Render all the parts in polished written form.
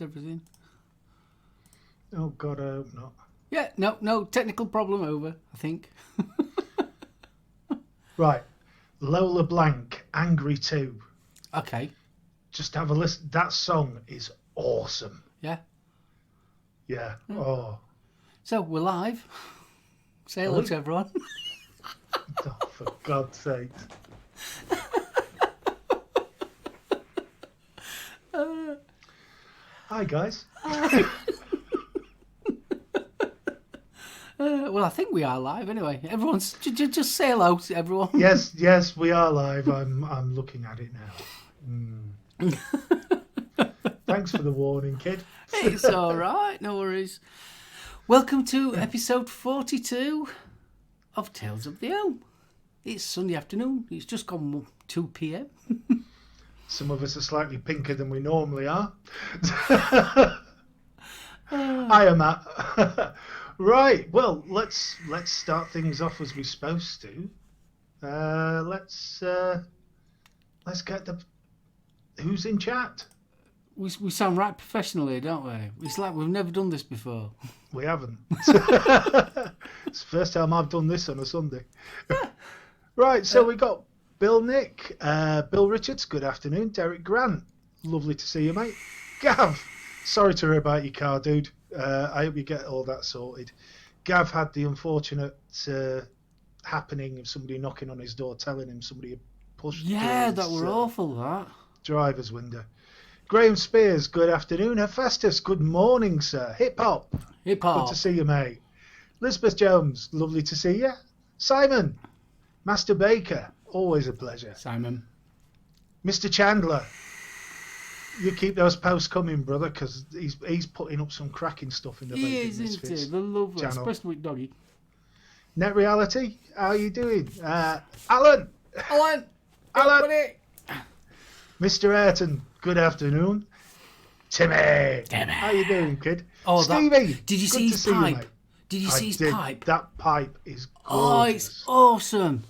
Everything. Oh God, I hope not. Yeah, no, technical problem over, I think. Right, Lola Blank, Angry 2. Okay. Just have a listen. That song is awesome. Yeah. Yeah. Oh. So we're live. Say hello to everyone. Oh, for God's sake. Hi guys. Well, I think we are live anyway. Everyone's just say hello to everyone. Yes, we are live. I'm looking at it now. Thanks for the warning, kid. It's all right, no worries. Welcome to episode 42 of Tales of the Ohm. It's Sunday afternoon. It's just gone 2 p.m. Some of us are slightly pinker than we normally are. Hiya, Matt. Right, well, let's start things off as we're supposed to. Let's get the who's in chat. We sound right professional here, don't we? It's like we've never done this before. We haven't. It's the first time I've done this on a Sunday. Right, so we got Bill Nick, Bill Richards, good afternoon. Derek Grant, lovely to see you, mate. Gav, sorry to hear about your car, dude. I hope you get all that sorted. Gav had the unfortunate happening of somebody knocking on his door telling him somebody had pushed that were awful, that. Driver's window. Graham Spears, good afternoon. Hephaestus, good morning, sir. Hip hop. Hip hop. Good to see you, mate. Elizabeth Jones, lovely to see you. Simon, Master Baker, always a pleasure. Simon. Mr. Chandler, you keep those posts coming, brother, because he's putting up some cracking stuff in the He is, isn't he? The lovely, channel. especially with Doggy. Net Reality, how are you doing? Alan. Mr. Ayrton, good afternoon. Timmy. How you doing, kid? Oh, Stevie. Did you see his pipe? Did you see his pipe? That pipe is gorgeous. Oh, it's awesome.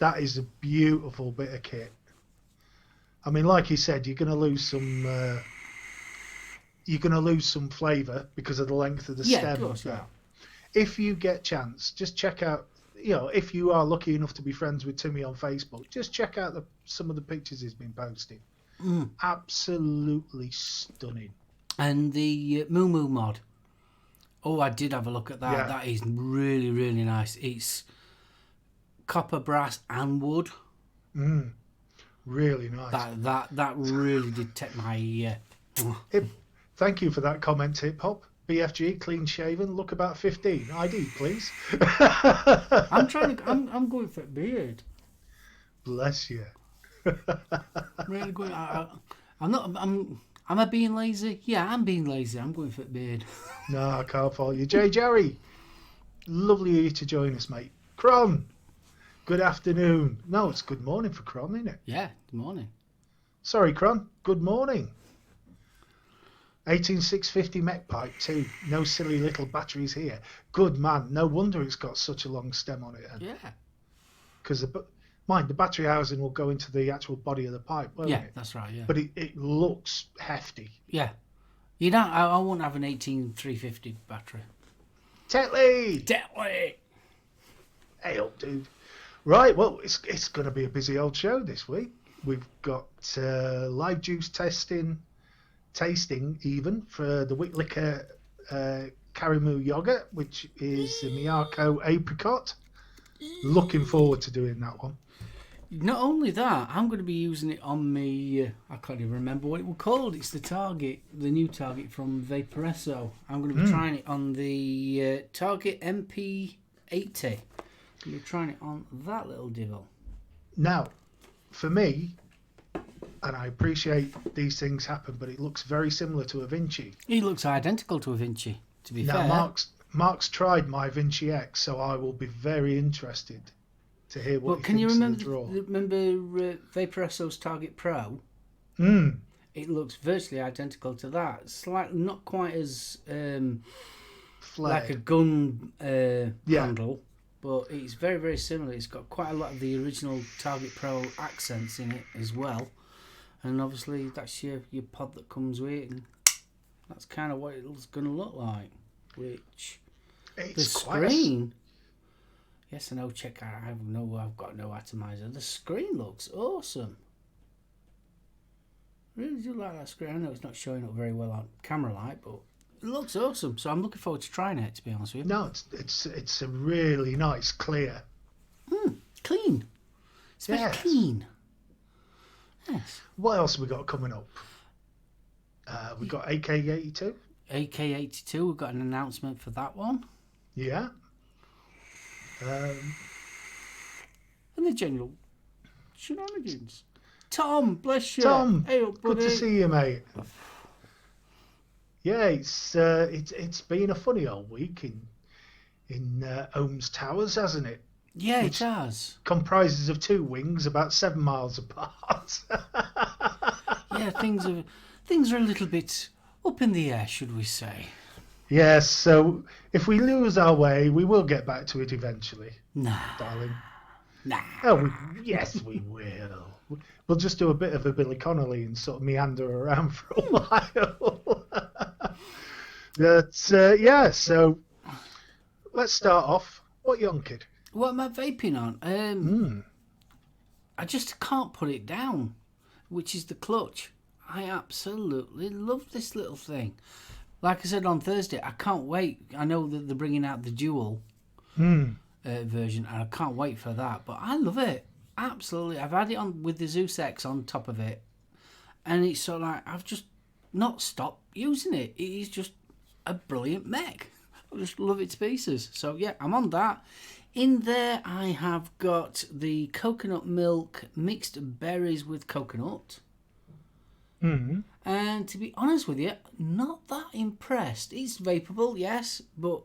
That is a beautiful bit of kit. I mean, like you said, you're going to lose some flavour because of the length of the stem. Of course, yeah. If you get chance, just check out. If you are lucky enough to be friends with Timmy on Facebook, just check out some of the pictures he's been posting. Absolutely stunning. And the mewe mod. Oh, I did have a look at that. Yeah. That is really, really nice. It's copper, brass, and wood. Really nice. That really did take my. Thank you for that comment, Hip Hop. BFG, clean shaven, look about 15. ID, please. I'm going for a beard. Bless you. Really going. Am I being lazy? Yeah, I'm being lazy. I'm going for a beard. No, I can't fault you. Jay Jerry, lovely of you to join us, mate. Cron, good afternoon. No, it's good morning for Cron, isn't it? Yeah, good morning. Sorry, Cron, good morning. 18650 mech pipe too. No silly little batteries here. Good man. No wonder it's got such a long stem on it. Yeah. Because the battery housing will go into the actual body of the pipe, won't it? That's right. Yeah. But it looks hefty. Yeah. You don't. I won't have an 18350 battery. Tetley. Hey up, dude. Right. Well, it's going to be a busy old show this week. We've got live juice tasting even for the Wick Liquor Karimu yogurt, which is the Miyako apricot. Looking forward to doing that one. Not only that, I'm going to be using it on me. I can't even remember what it was called. It's the Target, the new Target from Vaporesso. I'm going to be trying it on the Target MP80. I'm going to be trying it on that little devil. Now, for me, and I appreciate these things happen, but it looks very similar to a Vinci. He looks identical to a Vinci, to be fair. Now, Mark's tried my Vinci X, so I will be very interested to hear what he thinks of the draw. Remember Vaporesso's Target Pro? It looks virtually identical to that. Slightly, not quite as like a gun handle, but it's very, very similar. It's got quite a lot of the original Target Pro accents in it as well. And obviously that's your pod that comes with it, and that's kind of what it's going to look like. Which it's the screen... Yes, I know. Check out. I've got no atomizer. The screen looks awesome. Really do like that screen. I know it's not showing up very well on camera light, but it looks awesome. So I'm looking forward to trying it. To be honest with you. No, it's a really nice, clear. Clean. It's very clean. Yes. What else have we got coming up? We've got AK82. AK82. We've got an announcement for that one. Yeah. And the general shenanigans. Tom, bless you. Tom, hey up, buddy. Good to see you, mate. Yeah, it's been a funny old week in Ohm's Towers, hasn't it? Yeah, it has. Comprises of 2 wings about 7 miles apart. Yeah, things are a little bit up in the air, should we say? Yes, so if we lose our way, we will get back to it eventually. Nah. Darling. Nah. Oh, yes, we will. We'll just do a bit of a Billy Connolly and sort of meander around for a while. But, yeah, so let's start off. What young kid? What am I vaping on? I just can't put it down, which is the clutch. I absolutely love this little thing. Like I said on Thursday, I can't wait. I know that they're bringing out the dual version, and I can't wait for that. But I love it. Absolutely. I've had it on with the Zeus X on top of it, and it's sort of like I've just not stopped using it. It is just a brilliant mech. I just love it to pieces. So yeah, I'm on that. In there, I have got the coconut milk mixed berries with coconut. And to be honest with you, not that impressed. It's vapeable, yes, but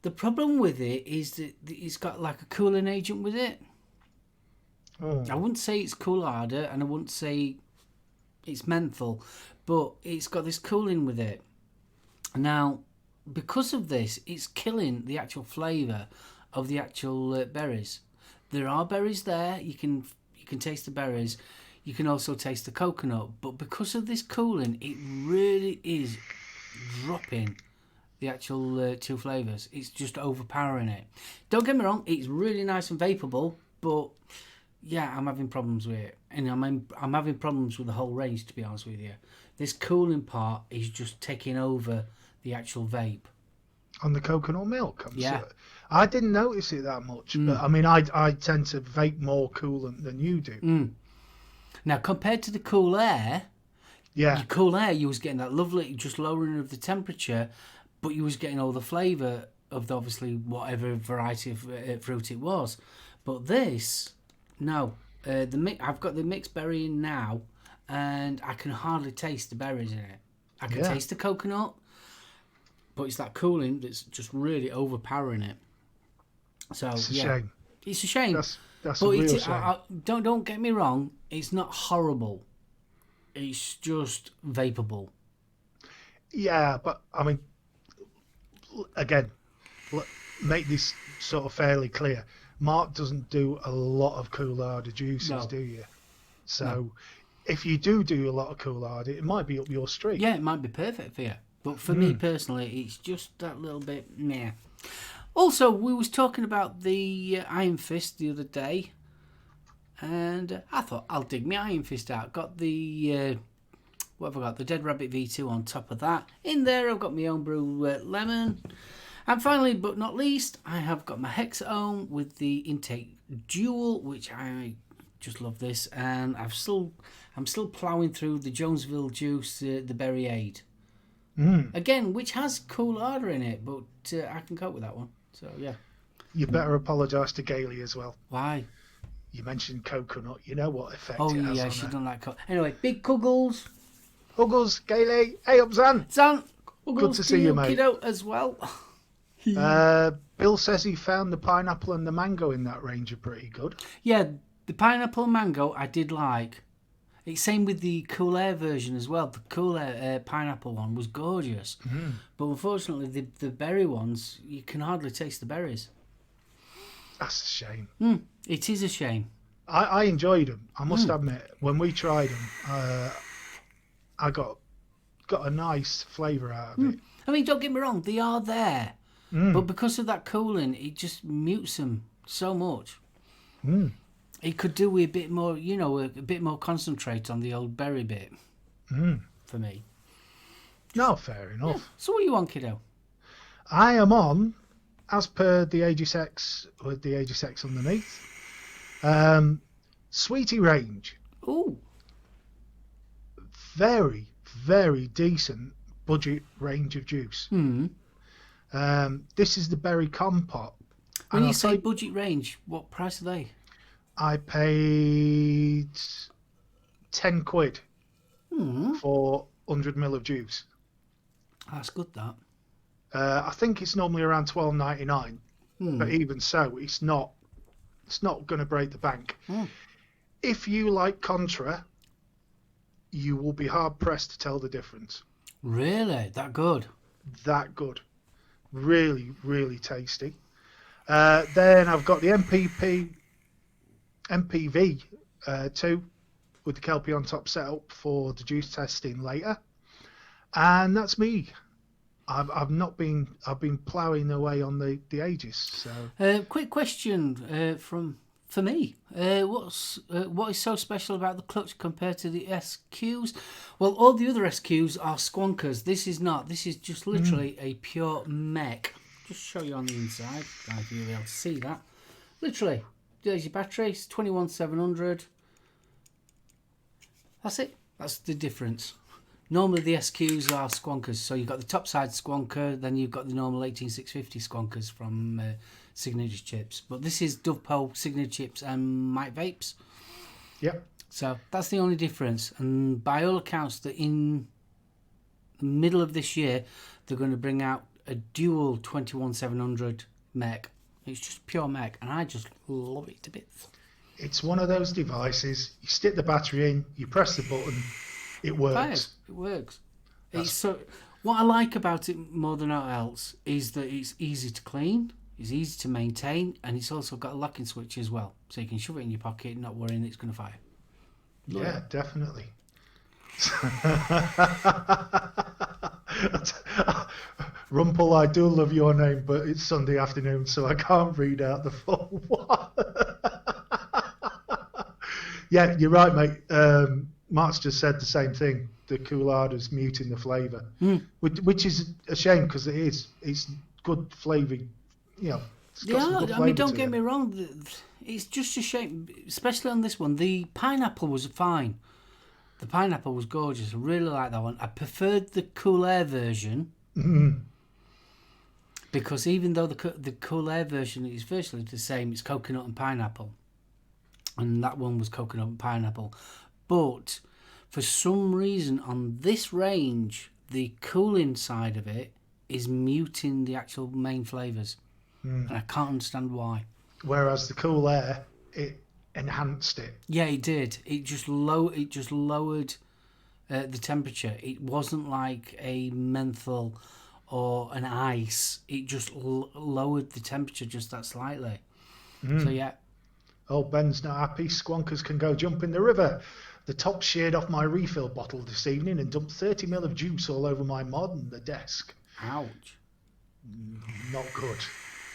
the problem with it is that it's got like a cooling agent with it. I wouldn't say it's cool harder, and I wouldn't say it's menthol, but it's got this cooling with it. Now, because of this, it's killing the actual flavour of the actual berries. There are berries there. You can taste the berries. You can also taste the coconut, but because of this cooling, it really is dropping the actual 2 flavours. It's just overpowering it. Don't get me wrong, it's really nice and vapeable, but yeah, I'm having problems with it. And I'm having problems with the whole range, to be honest with you. This cooling part is just taking over the actual vape. On the coconut milk? Yeah. I didn't notice it that much, but I mean, I tend to vape more coolant than you do. Now, compared to the cool air, your cool air, you was getting that lovely, just lowering of the temperature, but you was getting all the flavour of the, obviously whatever variety of fruit it was. But this, no, I've got the mixed berry in now, and I can hardly taste the berries in it. I can taste the coconut, but it's that cooling that's just really overpowering it. So it's a shame. It's a shame. That's a real shame. Don't get me wrong. It's not horrible. It's just vapeable. Yeah, but I mean, again, make this sort of fairly clear. Mark doesn't do a lot of cool harder juices, do you? So, if you do a lot of cool harder, it might be up your street. Yeah, it might be perfect for you. But for me personally, it's just that little bit meh. Also, we was talking about the Iron Fist the other day, and I thought I'll dig my Iron Fist out. Got the what have I got? The Dead Rabbit V2 on top of that. In there, I've got my own brew lemon. And finally, but not least, I have got my hex at home with the intake dual, which I just love this, and I'm still ploughing through the Jonesville Juice, the Berry Aid. Again, which has cool harder in it, but I can cope with that one. So yeah. You better apologise to Gailey as well. Why? You mentioned coconut. You know what effect Oh it has yeah, on she her. don't like coconut. Anyway, big cuggles. Huggles, Gailey. Hey up, Zan. Zan, Good to see you, mate. Kiddo, as well. Bill says he found the pineapple and the mango in that range are pretty good. Yeah, the pineapple and mango I did like. It's same with the Cool Air version as well. The Cool Air pineapple one was gorgeous. But unfortunately, the berry ones, you can hardly taste the berries. That's a shame. It is a shame. I enjoyed them. I must admit, when we tried them, I got a nice flavour out of it. I mean, don't get me wrong, they are there. But because of that cooling, it just mutes them so much. It could do with a bit more, a bit more concentrate on the old berry bit for me. No, fair enough. Yeah. So what are you on, kiddo? I am on, as per the Aegis X, with the Aegis X underneath, Sweetie range. Ooh. Very, very decent budget range of juice. This is the berry compote. When you say budget range, what price are they? I paid 10 quid for 100 ml of juice. That's good, that. I think it's normally around $12.99, but even so, it's not going to break the bank. If you like Contra, you will be hard pressed to tell the difference. Really? That good? That good. Really, really tasty. Then I've got the MPV 2 with the Kelpie on top set up for the juice testing later, and that's me. I've been ploughing away on the Aegis. So quick question for me. What is so special about the clutch compared to the SQs? Well, all the other SQs are squonkers. This is not. This is just literally a pure mech. Just show you on the inside. I don't know if you'll be able to see that. Literally. There's your battery, it's 21700. That's it. That's the difference. Normally the SQs are squonkers. So you've got the top side squonker, then you've got the normal 18650 squonkers from Signature Chips. But this is Dovepole, Signature Chips and Mike Vapes. Yep. So that's the only difference. And by all accounts, that in the middle of this year, they're going to bring out a dual 21700 mech. It's just pure mech, and I just love it to bits. It's one of those devices. You stick the battery in, you press the button, it works. It works. It's so. What I like about it more than all else is that it's easy to clean, it's easy to maintain, and it's also got a locking switch as well, so you can shove it in your pocket, not worrying it's going to fire. Yeah, definitely. Rumpel, I do love your name, but it's Sunday afternoon, so I can't read out the full one. Yeah, you're right, mate. Mark's just said the same thing. The Coolharder's muting the flavour, which is a shame because it's good flavour. It's got some good I mean, don't to get it. me wrong. It's just a shame, especially on this one. The pineapple was fine. The pineapple was gorgeous. I really like that one. I preferred the Cool Air version. Because even though the Cool Air version is virtually the same, it's coconut and pineapple. And that one was coconut and pineapple. But for some reason on this range, the cooling side of it is muting the actual main flavours. And I can't understand why. Whereas the Cool Air, it enhanced it. Yeah, it did. It just lowered the temperature. It wasn't like a menthol or an ice. It just lowered the temperature just that slightly. So yeah. Oh, Ben's not happy. Squonkers can go jump in the river. The top sheared off my refill bottle this evening and dumped 30 ml of juice all over my mod and the desk. Ouch. Not good.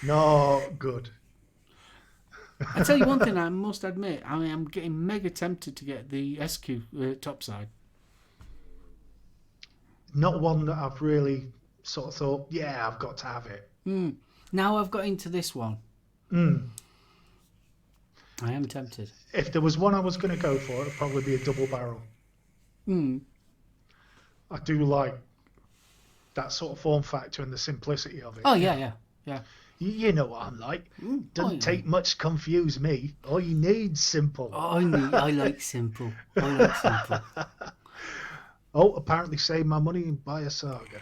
Not good. I tell you one thing, I must admit, I mean, I'm getting mega tempted to get the SQ topside. Not one that I've really sort of thought, yeah, I've got to have it. Now I've got into this one. Mm. I am tempted. If there was one I was going to go for, it'd probably be a double barrel. I do like that sort of form factor and the simplicity of it. Oh, yeah. You know what I'm like. Doesn't take much to confuse me. All you need simple. I like simple. Oh, apparently save my money and buy a Saga.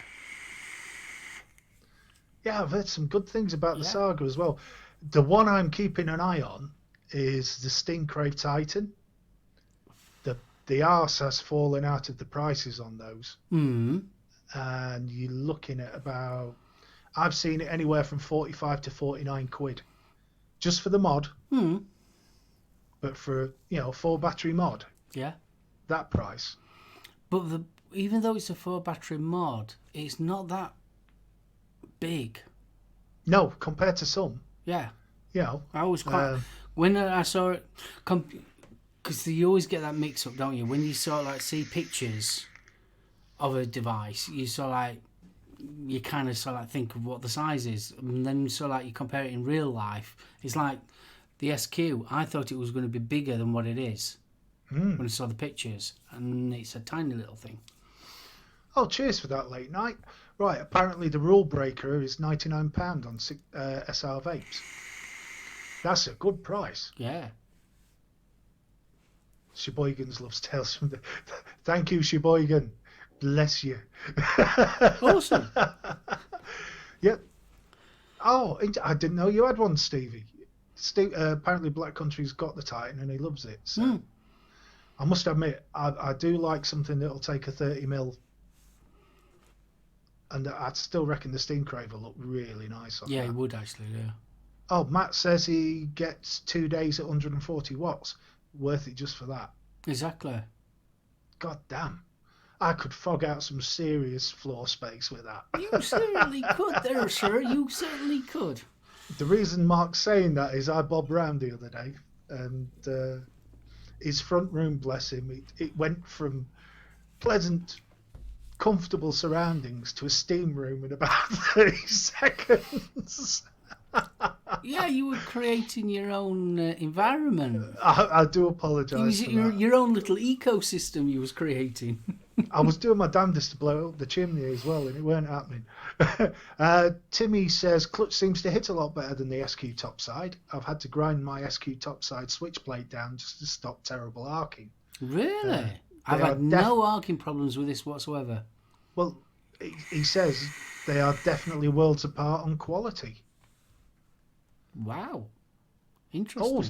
Yeah, I've heard some good things about the Saga as well. The one I'm keeping an eye on is the Stingray Titan. The arse has fallen out of the prices on those. And you're looking at about... I've seen it anywhere from 45 to 49 quid. Just for the mod. But for, a 4-battery mod. Yeah. That price. But even though it's a 4-battery mod, it's not that big. No, compared to some. Yeah. I was quite... when I saw it... Because you always get that mix-up, don't you? When you sort of see pictures of a device, you you kind of think of what the size is, and then you compare it in real life. It's like the SQ. I thought it was going to be bigger than what it is when I saw the pictures, and it's a tiny little thing. Oh, cheers for that late night. Right, apparently the rule breaker is £99 on SR vapes. That's a good price. Yeah. Sheboygans loves Tales from the... Thank you, Sheboygan. Bless you. Awesome. Yep. Oh, I didn't know you had one, Stevie. Apparently Black Country's got the Titan and he loves it. So I must admit, I do like something that'll take a 30mm. And I still reckon the Stingray will look really nice on that. Yeah, it would actually, yeah. Oh, Matt says he gets 2 days at 140 watts. Worth it just for that. Exactly. God damn. I could fog out some serious floor space with that. You certainly could there, sir. You certainly could. The reason Mark's saying that is I bobbed round the other day and his front room, bless him, it went from pleasant, comfortable surroundings to a steam room in about 30 seconds. Yeah, you were creating your own environment. I do apologise for that. Your own little ecosystem you was creating. I was doing my damnedest to blow up the chimney as well, and it weren't happening. Timmy says, clutch seems to hit a lot better than the SQ topside. I've had to grind my SQ topside switch plate down just to stop terrible arcing. Really? I've had no arcing problems with this whatsoever. Well, he says they are definitely worlds apart on quality. Wow. Interesting. Oh,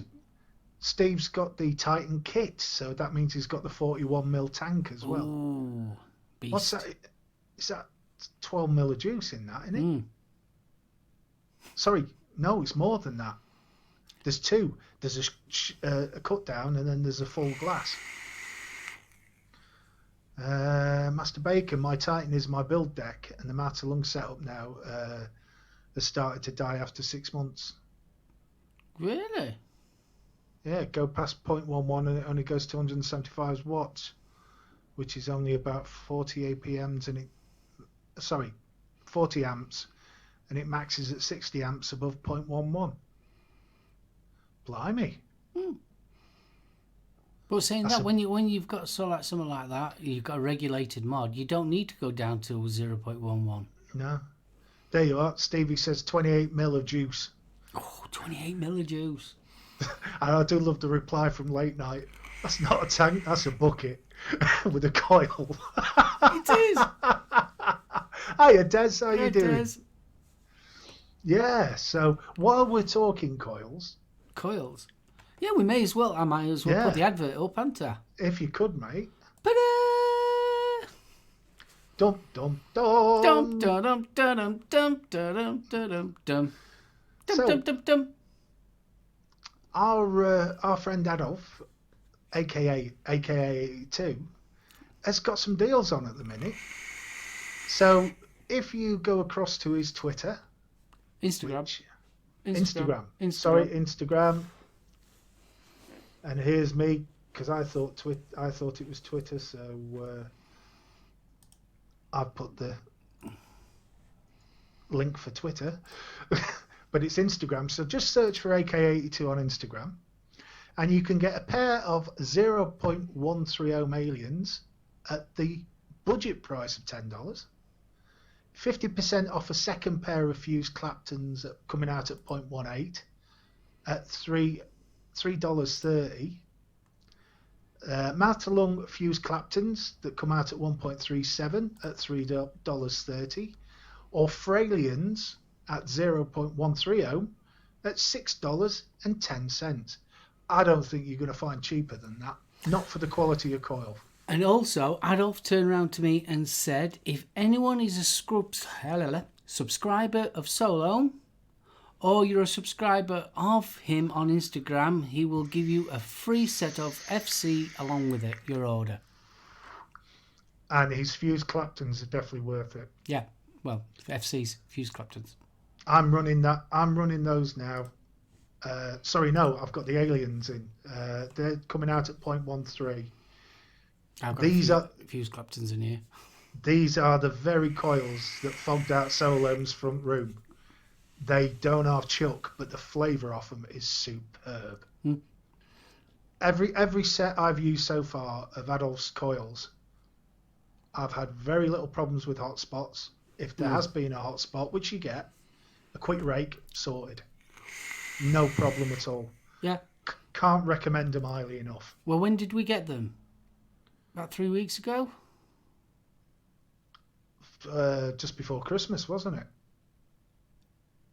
Steve's got the Titan kit, so that means he's got the 41mm tank as well. Ooh, beast. What's that? Is that 12mm of juice in that, isn't it? Sorry, no, it's more than that. There's two. There's a cut down and then there's a full glass. Master Bacon, my Titan is my build deck, and the Master Lung setup now has started to die after 6 months. Really? Yeah, go past 0.11 and it only goes to 275 watts, which is only about 40 APMs, and 40 amps, and it maxes at 60 amps above 0.11. Blimey. But saying that, when you've got something like that, you've got a regulated mod, you don't need to go down to 0.11. No. There you are. Stevie says 28mm of juice. Oh, 28mm of juice. And I do love the reply from late night. That's not a tank, that's a bucket with a coil. It is. Hiya, Des. How you doing? Des. Yeah, so while we're talking coils... Coils? Yeah, we may as well. I might as well put the advert up, Banter. If you could, mate. Ta-da! Dum, dum, dum. Dum, dum, dum, dum, dum, dum, dum. Dum. Our friend Adolf, aka 2, has got some deals on at the minute. So if you go across to his Twitter, Instagram. And here's me, because I thought it was Twitter, so I've put the link for Twitter, but it's Instagram. So just search for AK82 on Instagram, and you can get a pair of 0.130 aliens at the budget price of $10. 50% off a second pair of fused Claptons coming out at 0.18 at $3.30. Mouth to lung fused Claptons that come out at 1.37 at $3.30, or Fralians at 0.130 at $6.10. I don't think you're going to find cheaper than that. Not for the quality of coil. And also, Adolf turned around to me and said, if anyone is a subscriber of SoulOhm, or you're a subscriber of him on Instagram, he will give you a free set of FC along with it, your order. And his fused Claptons are definitely worth it. Yeah, well, FC's fused Claptons. I'm running those now. Sorry, no, I've got the aliens in. They're coming out at 0.13. I've got fused Claptons in here. These are the very coils that fogged out SoulOhm's front room. They don't have chuck, but the flavour off them is superb. Every set I've used so far of Adolph's coils, I've had very little problems with hot spots. If there has been a hot spot, which you get, a quick rake, sorted. No problem at all. Yeah. Can't recommend them highly enough. Well, when did we get them? About 3 weeks ago? Just before Christmas, wasn't it?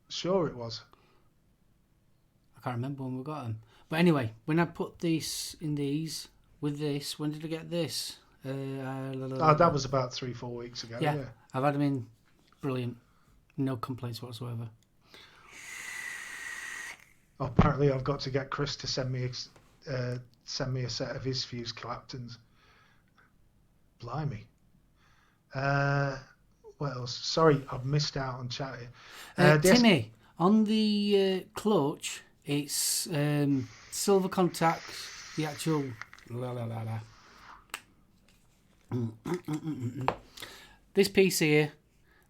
Sure it was. I can't remember when we got them. But anyway, when I put this in these, with this, when did I get this? That was about 3-4 weeks ago. Yeah. I've had them in. Brilliant. No complaints whatsoever. Apparently I've got to get Chris to send me a set of his fused Claptons. Blimey. What else? Sorry, I've missed out on chatting. Timmy, on the clutch, it's silver contact, the actual... This piece here,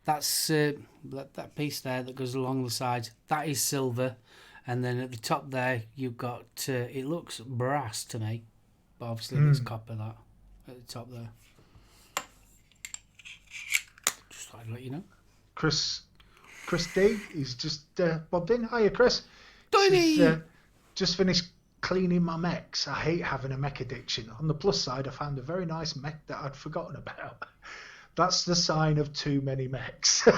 that's that piece there that goes along the sides, that is silver. And then at the top there, you've got, it looks brass to me, but obviously there's copper that at the top there. Just thought I'd let you know. Chris D, he's just bobbed in. Hiya, Chris. Just finished cleaning my mechs. I hate having a mech addiction. On the plus side, I found a very nice mech that I'd forgotten about. That's the sign of too many mechs. No.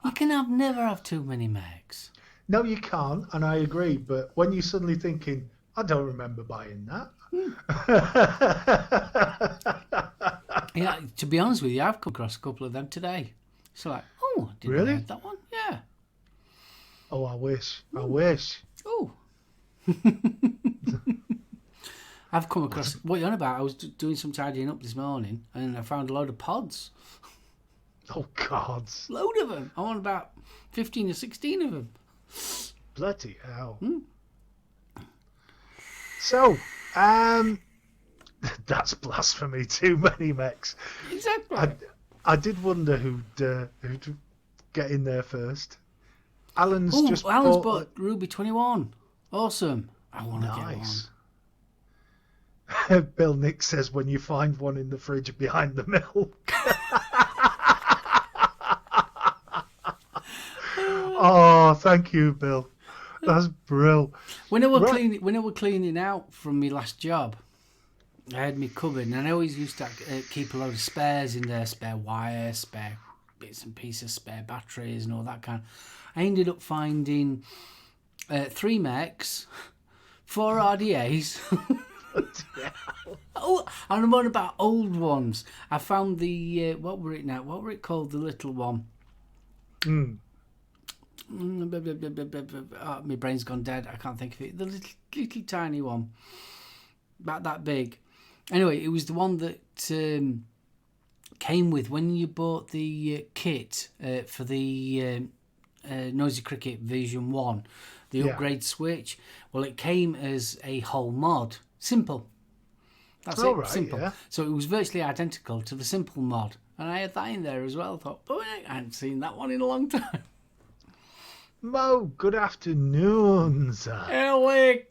You can never have too many mechs. No, you can't, and I agree. But when you're suddenly thinking, I don't remember buying that. Yeah, to be honest with you, I've come across a couple of them today. So like, oh, didn't really? I have that one? Yeah. Oh, I wish. Oh. I've come across... What are you on about? I was doing some tidying up this morning and I found a load of pods. Oh, God. Load of them. I want about 15 or 16 of them. Bloody hell. So, that's blasphemy. Too many mechs. Exactly. I did wonder who'd get in there first. Alan's bought Ruby 21. Awesome. I want to get one. Bill Nick says when you find one in the fridge behind the milk. Oh, thank you, Bill. That's brilliant. When I were cleaning out from my last job, I had my cupboard, and I always used to keep a load of spares in there, spare wire, spare bits and pieces, spare batteries, and all that kind. I ended up finding 3 mechs, 4 RDAs. Oh, I'm on about old ones. I found the what were it called? The little one. Oh, my brain's gone dead. I can't think of it. The little tiny one, about that big. Anyway, it was the one that came with when you bought the kit for the Noisy Cricket version 1, the upgrade switch. Well, it came as a whole mod. Simple. That's it. Right, simple. Yeah. So it was virtually identical to the simple mod. And I had that in there as well. I thought, oh, I hadn't seen that one in a long time. Mo, good afternoon, sir. Helicopter!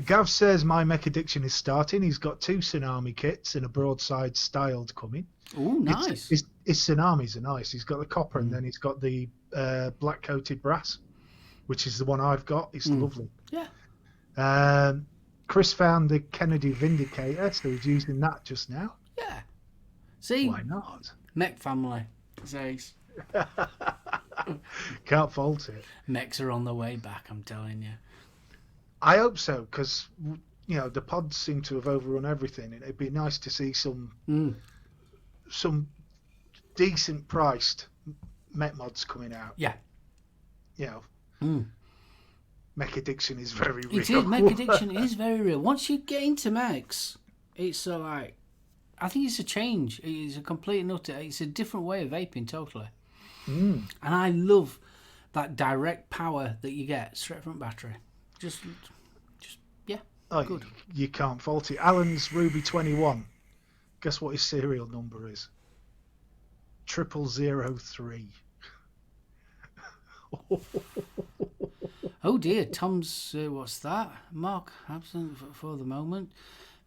Gav says my mech addiction is starting. He's got 2 tsunami kits and a broadside styled coming. Oh, nice. His tsunamis are nice. He's got the copper and then he's got the black coated brass, which is the one I've got. It's lovely. Yeah. Chris found the Kennedy Vindicator, so he's using that just now. Yeah. See? Why not? Mech family. Says. Can't fault it. Mechs are on the way back, I'm telling you. I hope so, because the pods seem to have overrun everything, and it'd be nice to see some decent priced mech mods coming out. Yeah. Mech addiction is very real. It is. Mech addiction is very real. Once you get into mechs, it's I think it's a change. It's a complete and utter. It's a different way of vaping, totally. And I love that direct power that you get straight from battery. Just yeah. Oh, good. You can't fault it. Alan's Ruby 21. Guess what his serial number is? 0003. Oh dear, Tom's what's that? Mark absent for the moment.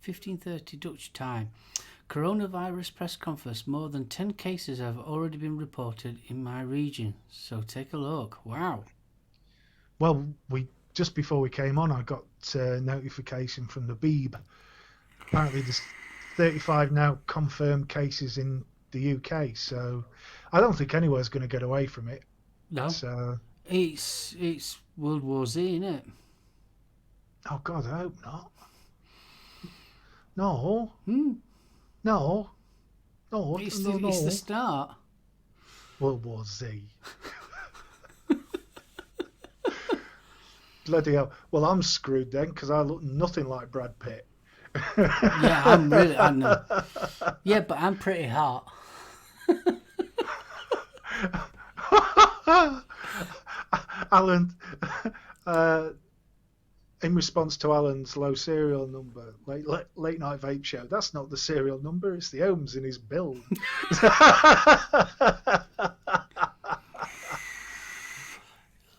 15:30 Dutch time. Coronavirus press conference. More than 10 cases have already been reported in my region. So take a look. Wow. Well, just before we came on, I got a notification from the Beeb. Apparently, there's 35 now confirmed cases in the UK. So I don't think anywhere's going to get away from it. No. So it's World War Z, isn't it? Oh God, I hope not. No. No. It's the start. World War Z. Bloody hell. Well, I'm screwed then because I look nothing like Brad Pitt. Yeah, I know. Yeah, but I'm pretty hot. Alan, in response to Alan's low serial number, late night vape show, that's not the serial number, it's the ohms in his build.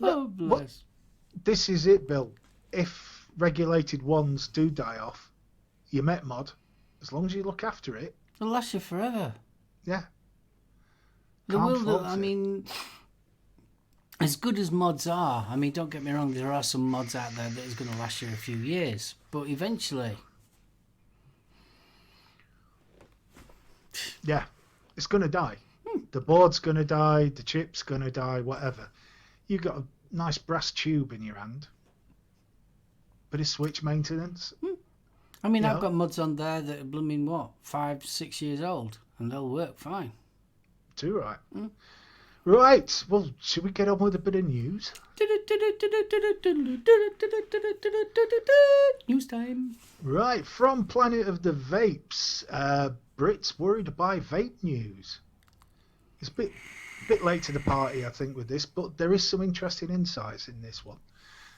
Oh, bless. This is it, Bill. If regulated ones do die off, your Met mod, as long as you look after it, It'll last you forever. Yeah. I mean, as good as mods are, I mean, don't get me wrong, there are some mods out there that is going to last you a few years, but eventually... Yeah, it's going to die. The board's going to die, the chip's going to die, whatever. You've got a nice brass tube in your hand. Bit of switch maintenance. I mean, I've got mods on there that are blooming, 5-6 years old, and they'll work fine. Too right. Right, well, should we get on with a bit of news? News time. Right, from Planet of the Vapes, Brits worried by vape news. It's a bit late to the party, I think, with this, but there is some interesting insights in this one.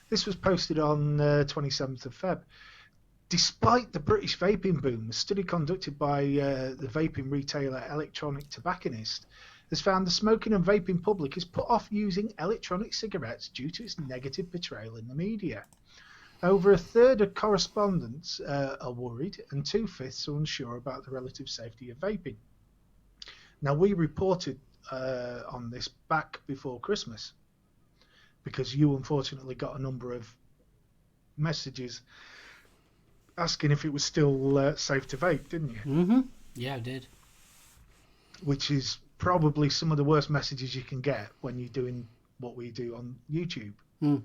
This was posted on 27th of Feb. Despite the British vaping boom, a study conducted by the vaping retailer Electronic Tobacconist has found the smoking and vaping public is put off using electronic cigarettes due to its negative portrayal in the media. Over a third of correspondents are worried, and 2/5 are unsure about the relative safety of vaping. Now, we reported on this back before Christmas because you unfortunately got a number of messages asking if it was still safe to vape, didn't you? Mm-hmm. Yeah, I did. Which is probably some of the worst messages you can get when you're doing what we do on YouTube. You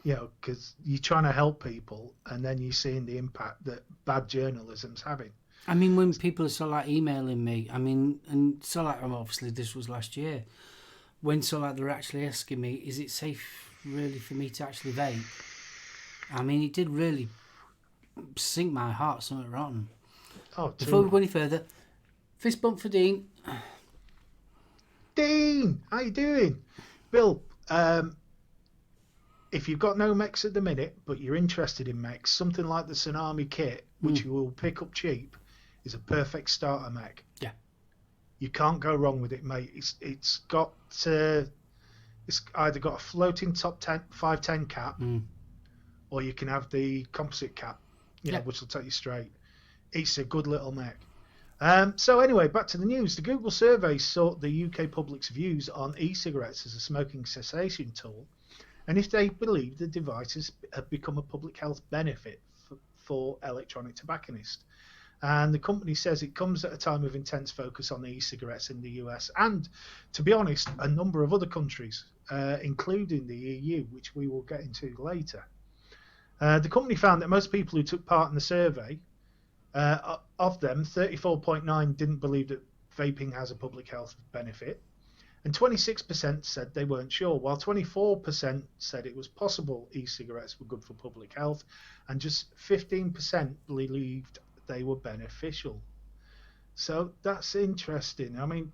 know, because you're trying to help people and then you're seeing the impact that bad journalism's having. I mean, when people are emailing me, I mean, and obviously this was last year, when they're actually asking me, is it safe really for me to actually vape? I mean, it did really sink my heart, something rotten. Before we go any further, fist bump for Dean. Dean, how you doing? Bill, if you've got no mechs at the minute, but you're interested in mechs, something like the Tsunami kit, which you will pick up cheap, is a perfect starter mech. Yeah. You can't go wrong with it, mate. It's either got a floating top 10, 510 cap, or you can have the composite cap, which will take you straight. It's a good little mech. So anyway, back to the news. The Google survey sought the UK public's views on e-cigarettes as a smoking cessation tool, and if they believe the devices have become a public health benefit for electronic tobacconists. And the company says it comes at a time of intense focus on e-cigarettes in the US and, to be honest, a number of other countries, including the EU, which we will get into later. The company found that most people who took part in the survey, of them, 34.9 didn't believe that vaping has a public health benefit, and 26% said they weren't sure, while 24% said it was possible e-cigarettes were good for public health, and just 15% believed they were beneficial. So that's interesting. I mean,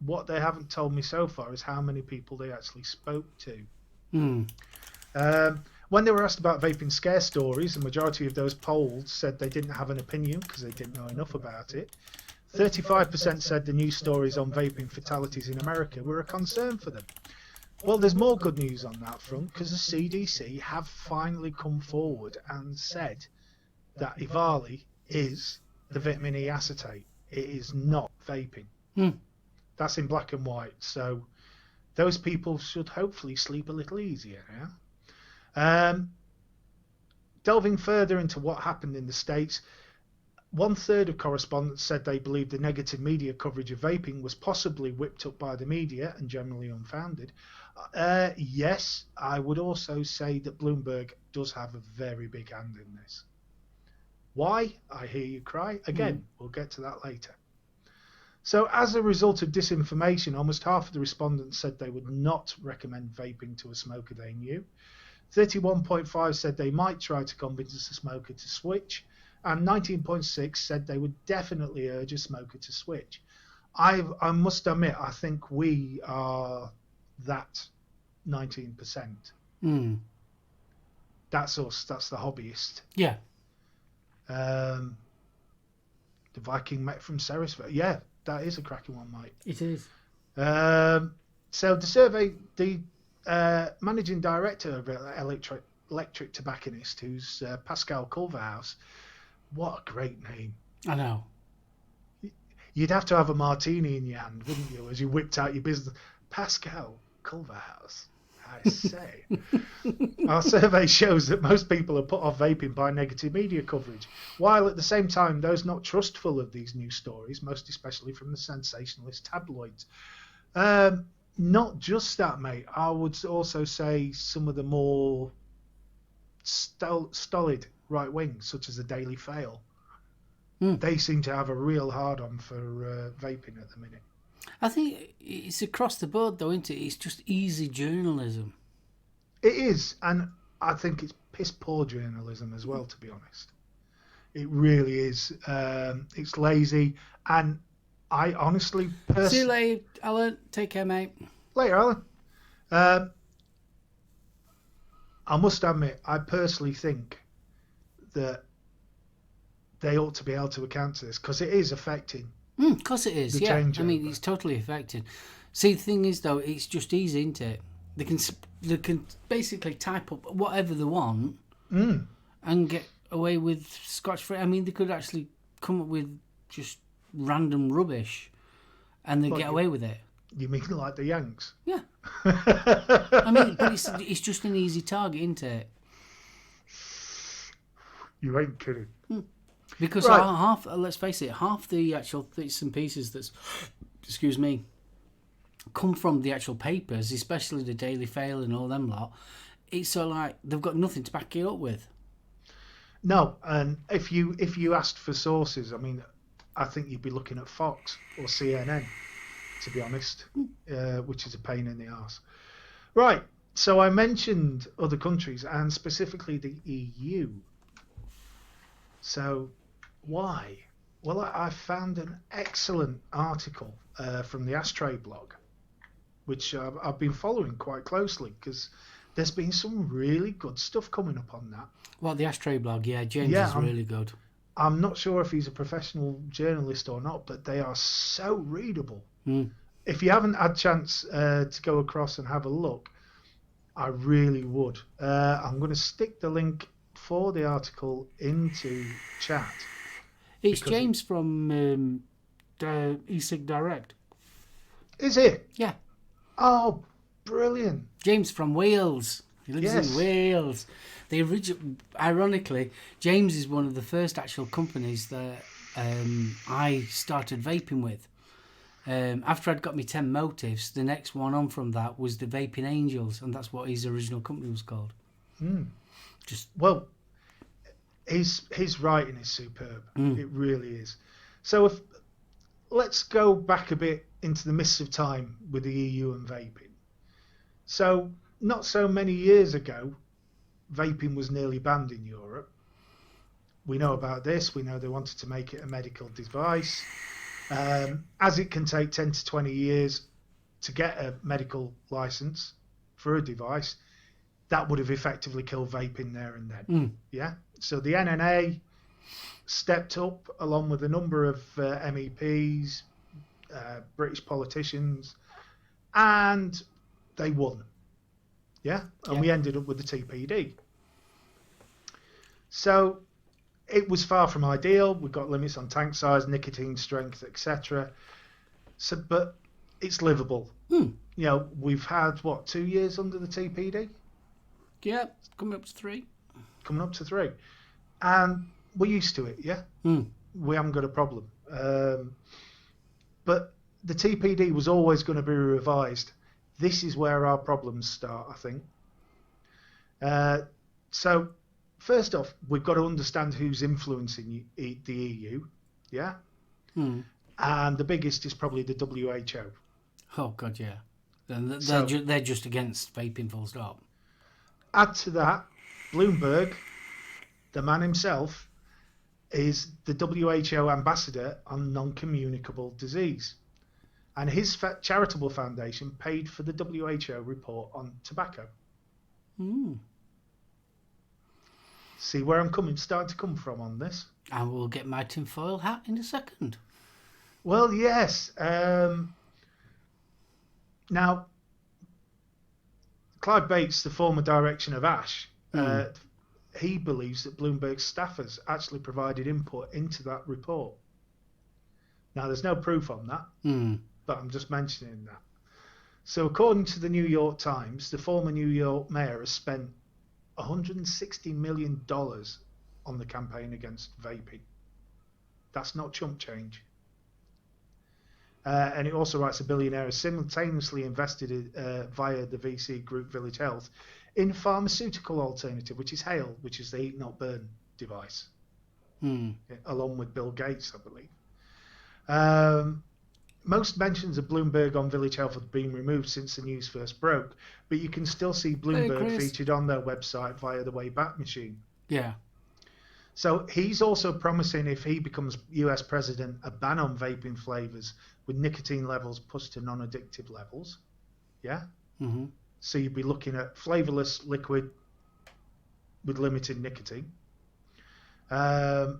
what they haven't told me so far is how many people they actually spoke to. When they were asked about vaping scare stories, the majority of those polled said they didn't have an opinion because they didn't know enough about it. 35% said the news stories on vaping fatalities in America were a concern for them. Well, there's more good news on that front, because the CDC have finally come forward and said that EVALI is the vitamin E acetate. It is not vaping. That's in black and white. So those people should hopefully sleep a little easier now. Delving further into what happened in the States, 1/3 of correspondents said they believed the negative media coverage of vaping was possibly whipped up by the media and generally unfounded. Yes, I would also say that Bloomberg does have a very big hand in this. Why? I hear you cry. Again, we'll get to that later. So as a result of disinformation, almost half of the respondents said they would not recommend vaping to a smoker they knew. 31.5 said they might try to convince a smoker to switch, and 19.6 said they would definitely urge a smoker to switch. I must admit, I think we are that 19%. That's us. That's the hobbyist. Yeah. The Viking mech from Sarisford. Yeah, that is a cracking one, mate. It is. So the survey, the managing director of Electric Tobacconist, who's Pascal Culverhouse. What a great name. I know. You'd have to have a martini in your hand, wouldn't you, as you whipped out your business. Pascal Culverhouse, I say. Our survey shows that most people are put off vaping by negative media coverage, while at the same time those not trustful of these news stories, most especially from the sensationalist tabloids. Not just that, mate. I would also say some of the more stolid right wing, such as the Daily Fail, they seem to have a real hard-on for vaping at the minute. I think it's across the board, though, isn't it? It's just easy journalism. It is, and I think it's piss-poor journalism as well, to be honest. It really is. It's lazy, and I honestly... See you later, Alan. Take care, mate. Later, Alan. I must admit, I personally think that they ought to be able to account for this, because it is affecting. Of course it is, yeah. I mean, it's totally affecting. See, the thing is, though, it's just easy, isn't it? They can basically type up whatever they want and get away with scotch-free. I mean, they could actually come up with just random rubbish and they get away with it. You mean like the Yanks? Yeah. I mean, but it's just an easy target, isn't it? You ain't kidding. Because half, let's face it, half the actual bits and pieces that's, excuse me, come from the actual papers, especially the Daily Fail and all them lot, it's sort of like they've got nothing to back it up with. No, and if you asked for sources, I mean, I think you'd be looking at Fox or CNN, to be honest, which is a pain in the arse. Right, so I mentioned other countries and specifically the EU. So why? Well, I found an excellent article from the Ashtray blog, which I've been following quite closely because there's been some really good stuff coming up on that. Well, the Ashtray blog, yeah, James is really good. I'm not sure if he's a professional journalist or not, but they are so readable. If you haven't had a chance to go across and have a look, I really would. I'm going to stick the link for the article into chat. It's James from eSig Direct. Is it? Yeah. Oh, brilliant. James from Wales. He lives in Wales. The original, ironically, James is one of the first actual companies that I started vaping with. After I'd got my 10 motives, the next one on from that was the Vaping Angels, and that's what his original company was called. Well, his writing is superb. It really is. So let's go back a bit into the mists of time with the EU and vaping. So not so many years ago, vaping was nearly banned in Europe. We know about this. We know they wanted to make it a medical device. As it can take 10 to 20 years to get a medical license for a device, that would have effectively killed vaping there and then. Yeah. So the NNA stepped up along with a number of MEPs, British politicians, and they won. Yeah. And we ended up with the TPD. So it was far from ideal. We've got limits on tank size, nicotine strength, etc. So, but it's livable. You know, we've had 2 years under the TPD. Yeah, coming up to 3. Coming up to 3, and we're used to it. Yeah, we haven't got a problem. But the TPD was always going to be revised. This is where our problems start, I think. So. First off, we've got to understand who's influencing the EU, yeah? And the biggest is probably the WHO. Oh, God, yeah. They're just against vaping, full stop. Add to that, Bloomberg, the man himself, is the WHO ambassador on non-communicable disease. And his charitable foundation paid for the WHO report on tobacco. See where I'm starting to come from on this? And we'll get my tinfoil hat in a second. Well, yes. Now, Clive Bates, the former director of ASH, he believes that Bloomberg's staffers actually provided input into that report. Now, there's no proof on that, but I'm just mentioning that. So, according to the New York Times, the former New York mayor has spent $160 million on the campaign against vaping. That's not chump change. And it also writes a billionaire has simultaneously invested via the VC group Village Health in pharmaceutical alternative, which is Hale, which is the Eat Not Burn device, along with Bill Gates, I believe. Most mentions of Bloomberg on Village Health have been removed since the news first broke, but you can still see Bloomberg featured on their website via the Wayback Machine. Yeah. So he's also promising, if he becomes US president, a ban on vaping flavors with nicotine levels pushed to non-addictive levels. Yeah? So you'd be looking at flavorless liquid with limited nicotine. And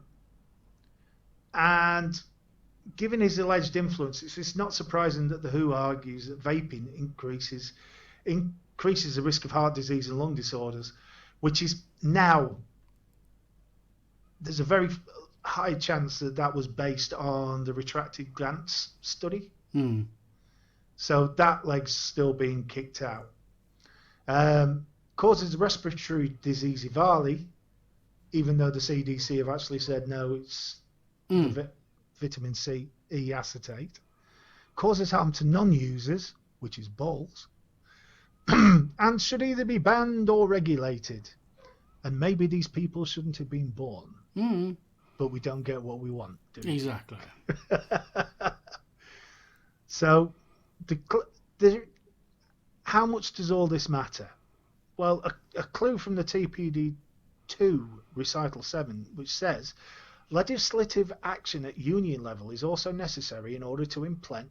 given his alleged influence, it's not surprising that the WHO argues that vaping increases the risk of heart disease and lung disorders, which is now, there's a very high chance that was based on the retracted grants study. So that leg's still being kicked out. Causes respiratory disease EVALI, even though the CDC have actually said no, it's vitamin C, E acetate. Causes harm to non-users, which is balls, and should either be banned or regulated. And maybe these people shouldn't have been born. But we don't get what we want, do we? Exactly. So, how much does all this matter? Well, a clue from the TPD2 Recital 7, which says, legislative action at union level is also necessary in order to implement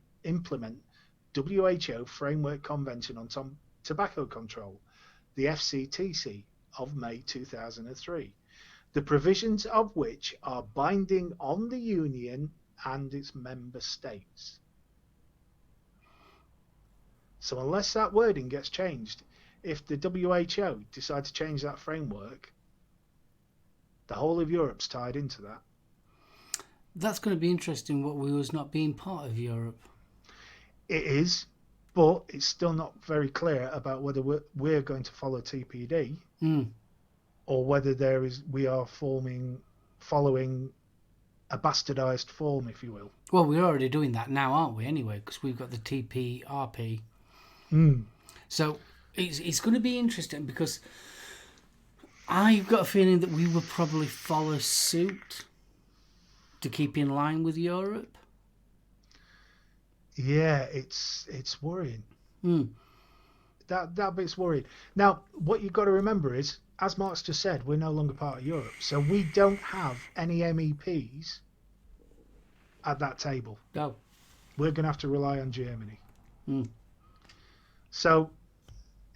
WHO Framework Convention on Tobacco Control. the FCTC of May 2003, the provisions of which are binding on the Union and its member states. So unless that wording gets changed, if the WHO decide to change that framework, the whole of Europe's tied into that. That's going to be interesting, what we was not being part of Europe. It is, but it's still not very clear about whether we're going to follow TPD or whether we are following a bastardized form, if you will. Well, we're already doing that now, aren't we, anyway, because we've got the TPRP. So it's going to be interesting, because I've got a feeling that we will probably follow suit to keep in line with Europe. Yeah, it's worrying. That bit's worrying. Now, what you've got to remember is, as Mark's just said, we're no longer part of Europe, so we don't have any MEPs at that table. No. We're going to have to rely on Germany. So,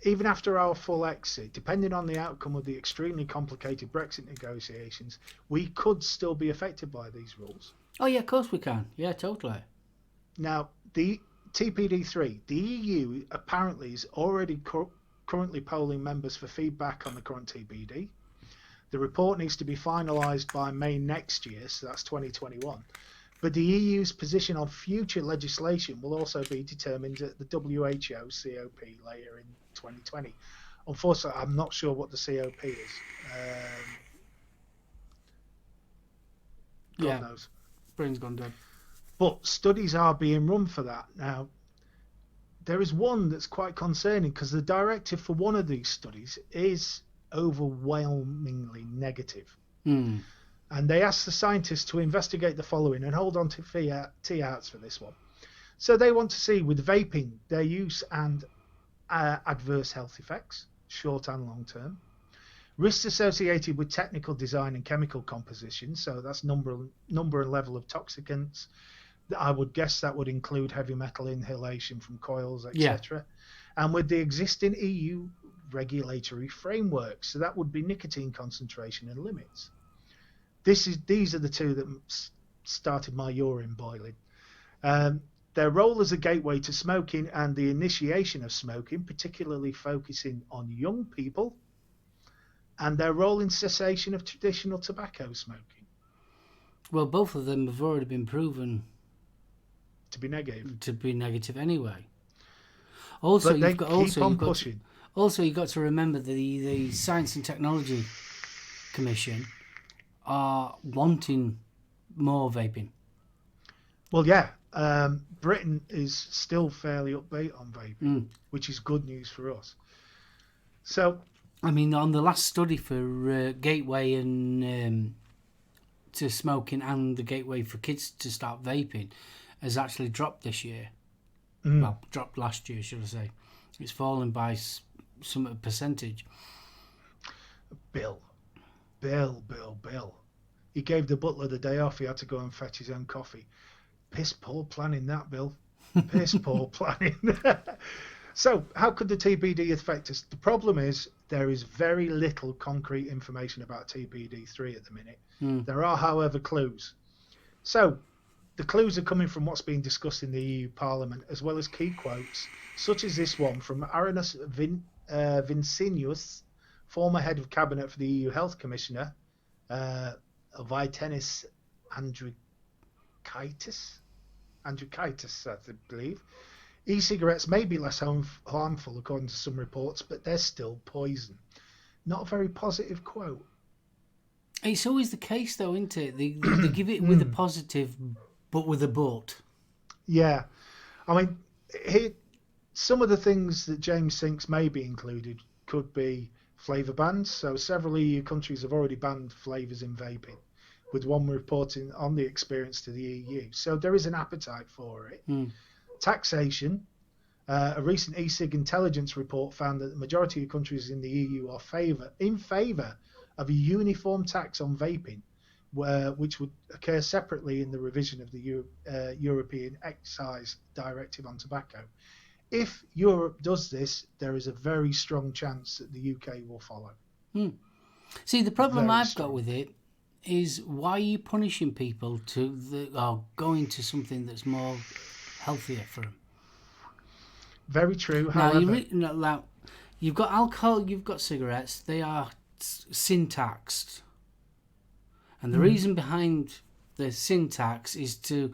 even after our full exit, depending on the outcome of the extremely complicated Brexit negotiations, we could still be affected by these rules. Oh, yeah, of course we can. Yeah, totally. Now, the TPD3, the EU apparently is already currently polling members for feedback on the current TPD. The report needs to be finalised by May next year, so that's 2021. But the EU's position on future legislation will also be determined at the WHO COP later in 2020. Unfortunately, I'm not sure what the COP is. God knows. Brain's gone dead. But studies are being run for that. Now, there is one that's quite concerning, because the directive for one of these studies is overwhelmingly negative. And they asked the scientists to investigate the following, and hold on to T-outs for this one. So they want to see, with vaping, their use and adverse health effects, short and long term, risks associated with technical design and chemical composition, so that's number and level of toxicants. I would guess that would include heavy metal inhalation from coils, etc. And with the existing EU regulatory framework, so that would be nicotine concentration and limits. These are the two that started my urine boiling. Their role as a gateway to smoking and the initiation of smoking, particularly focusing on young people, and their role in cessation of traditional tobacco smoking. Well, both of them have already been proven to be negative anyway. Also, but you've got to remember the Science and Technology Commission are wanting more vaping. Well, yeah. Britain is still fairly upbeat on vaping, which is good news for us. So, I mean, on the last study for gateway and to smoking and the gateway for kids to start vaping has actually dropped this year. Well, dropped last year, should I say. It's fallen by some percentage. Bill. He gave the butler the day off. He had to go and fetch his own coffee. Piss poor planning that, Bill. Piss poor planning. So, how could the TPD affect us? The problem is there is very little concrete information about TPD3 at the minute. There are, however, clues. So, the clues are coming from what's being discussed in the EU Parliament, as well as key quotes, such as this one from Arenas Vincinius, former head of cabinet for the EU Health Commissioner, Vitenis Andriukaitis, I believe. E-cigarettes may be less harmful, according to some reports, but they're still poison. Not a very positive quote. It's always the case, though, isn't it? They give it with a positive, but with a but. Yeah. I mean, some of the things that James thinks may be included could be flavour bans. So several EU countries have already banned flavours in vaping, with one reporting on the experience to the EU. So there is an appetite for it. Taxation. A recent e-cig intelligence report found that the majority of countries in the EU are in favour of a uniform tax on vaping, which would occur separately in the revision of the European Excise Directive on Tobacco. If Europe does this, there is a very strong chance that the UK will follow. See, the problem Very I've strong. got with it is, why are you punishing people or going to something that's more healthier for them? Very true. Now, However, you've got alcohol, you've got cigarettes. They are sin-taxed. And the reason behind the sin tax is to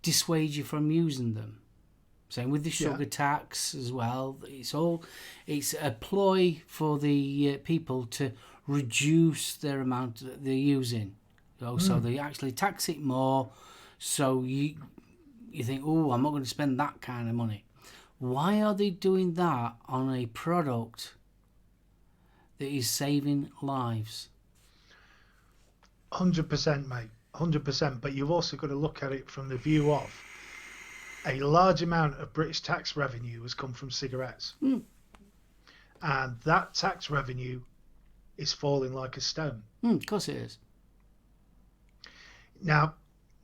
dissuade you from using them. Same with the sugar tax as well. It's a ploy for the people to reduce their amount that they're using. So they actually tax it more. So you think, oh, I'm not going to spend that kind of money. Why are they doing that on a product that is saving lives? 100%, mate. 100%. But you've also got to look at it from the view of a large amount of British tax revenue has come from cigarettes. And that tax revenue is falling like a stone. Of course it is. Now,